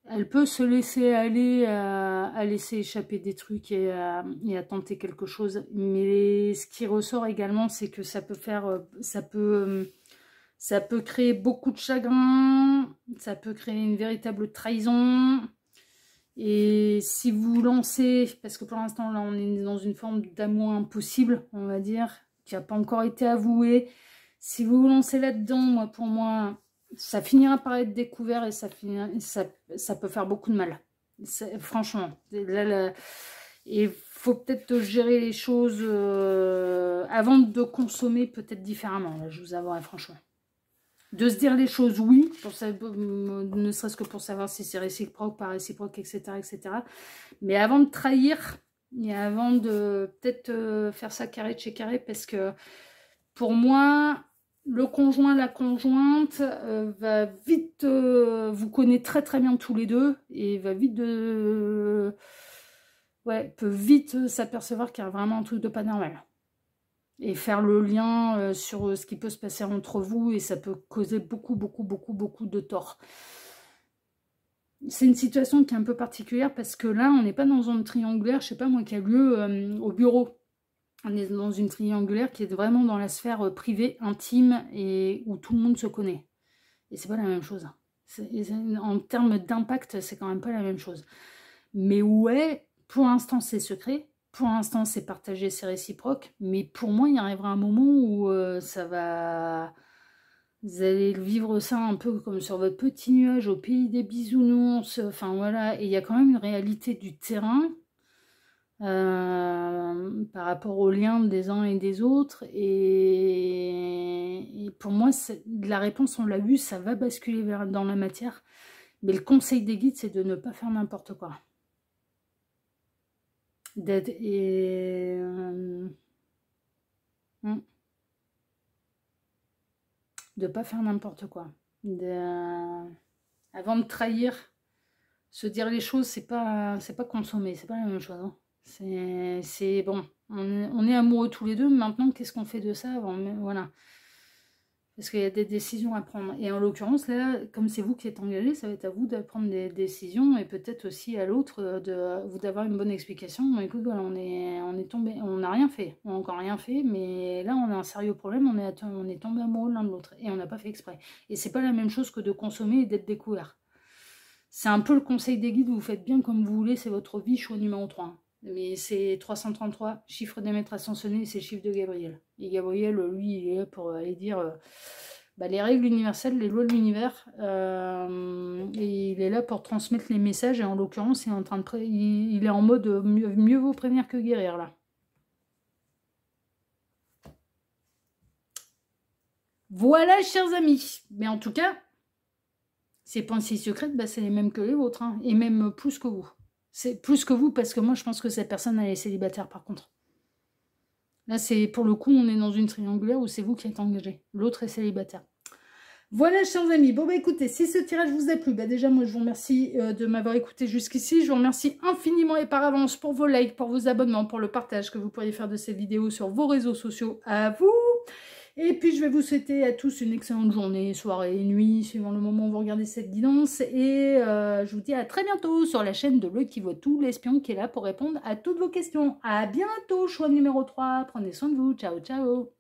Speaker 1: Elle peut se laisser aller à laisser échapper des trucs et à tenter quelque chose. Mais ce qui ressort également, c'est que ça peut faire... Ça peut créer beaucoup de chagrin, ça peut créer une véritable trahison. Et si vous lancez, parce que pour l'instant là on est dans une forme d'amour impossible, on va dire, qui n'a pas encore été avoué. Si vous vous lancez là-dedans, pour moi, ça finira par être découvert et ça peut faire beaucoup de mal. Franchement. Et il faut peut-être gérer les choses avant de consommer peut-être différemment, là, je vous avouerai franchement. De se dire les choses, oui, pour ça, ne serait-ce que pour savoir si c'est réciproque, pas réciproque, etc., etc. Mais avant de trahir, et avant de peut-être faire ça carré de chez carré, parce que pour moi, le conjoint, la conjointe va vite, vous connaît très très bien tous les deux, et va vite ouais, peut vite s'apercevoir qu'il y a vraiment un truc de pas normal. Et faire le lien sur ce qui peut se passer entre vous, et ça peut causer beaucoup de tort. C'est une situation qui est un peu particulière parce que là, on n'est pas dans une triangulaire, je sais pas moi, qui a lieu au bureau. On est dans une triangulaire qui est vraiment dans la sphère privée, intime, et où tout le monde se connaît. Et c'est pas la même chose. En termes d'impact, c'est quand même pas la même chose. Mais ouais, pour l'instant, c'est secret. Pour l'instant, c'est partagé, c'est réciproque. Mais pour moi, il arrivera un moment où ça va... Vous allez vivre ça un peu comme sur votre petit nuage au pays des bisounours. Enfin, voilà. Et il y a quand même une réalité du terrain par rapport aux liens des uns et des autres. Et pour moi, la réponse, on l'a vu, ça va basculer dans la matière. Mais le conseil des guides, c'est de ne pas faire n'importe quoi. D'être de pas faire n'importe quoi. Avant de trahir, se dire les choses, c'est pas consommer, c'est pas la même chose. Hein. C'est bon, on est amoureux tous les deux, maintenant qu'est-ce qu'on fait de ça avant, voilà. Parce qu'il y a des décisions à prendre. Et en l'occurrence, là, comme c'est vous qui êtes engagé, ça va être à vous de prendre des décisions, et peut-être aussi à l'autre d'avoir une bonne explication. Bon, écoute, voilà, on est tombé, on n'a rien fait, on n'a encore rien fait, mais là, on a un sérieux problème, on est tombé amoureux l'un de l'autre, et on n'a pas fait exprès. Et c'est pas la même chose que de consommer et d'être découvert. C'est un peu le conseil des guides, vous faites bien comme vous voulez, c'est votre vie, choix numéro 3. Mais c'est 333, chiffre des maîtres ascensionnés, c'est le chiffre de Gabriel. Et Gabriel, lui, il est là pour aller dire les règles universelles, les lois de l'univers. Et il est là pour transmettre les messages. Et en l'occurrence, il est en mode mieux vaut prévenir que guérir, là. Voilà, chers amis. Mais en tout cas, ces pensées secrètes, c'est les mêmes que les vôtres. Hein, et même plus que vous. C'est plus que vous, parce que moi, je pense que cette personne, elle est célibataire, par contre. Là, c'est pour le coup, on est dans une triangulaire où c'est vous qui êtes engagé. L'autre est célibataire. Voilà, chers amis. Bon, écoutez, si ce tirage vous a plu, déjà, moi, je vous remercie de m'avoir écouté jusqu'ici. Je vous remercie infiniment et par avance pour vos likes, pour vos abonnements, pour le partage que vous pourriez faire de ces vidéos sur vos réseaux sociaux. À vous! Et puis, je vais vous souhaiter à tous une excellente journée, soirée, nuit, suivant le moment où vous regardez cette guidance. Et je vous dis à très bientôt sur la chaîne de L'Œil qui voit tout, l'espion qui est là pour répondre à toutes vos questions. À bientôt, choix numéro 3. Prenez soin de vous. Ciao, ciao.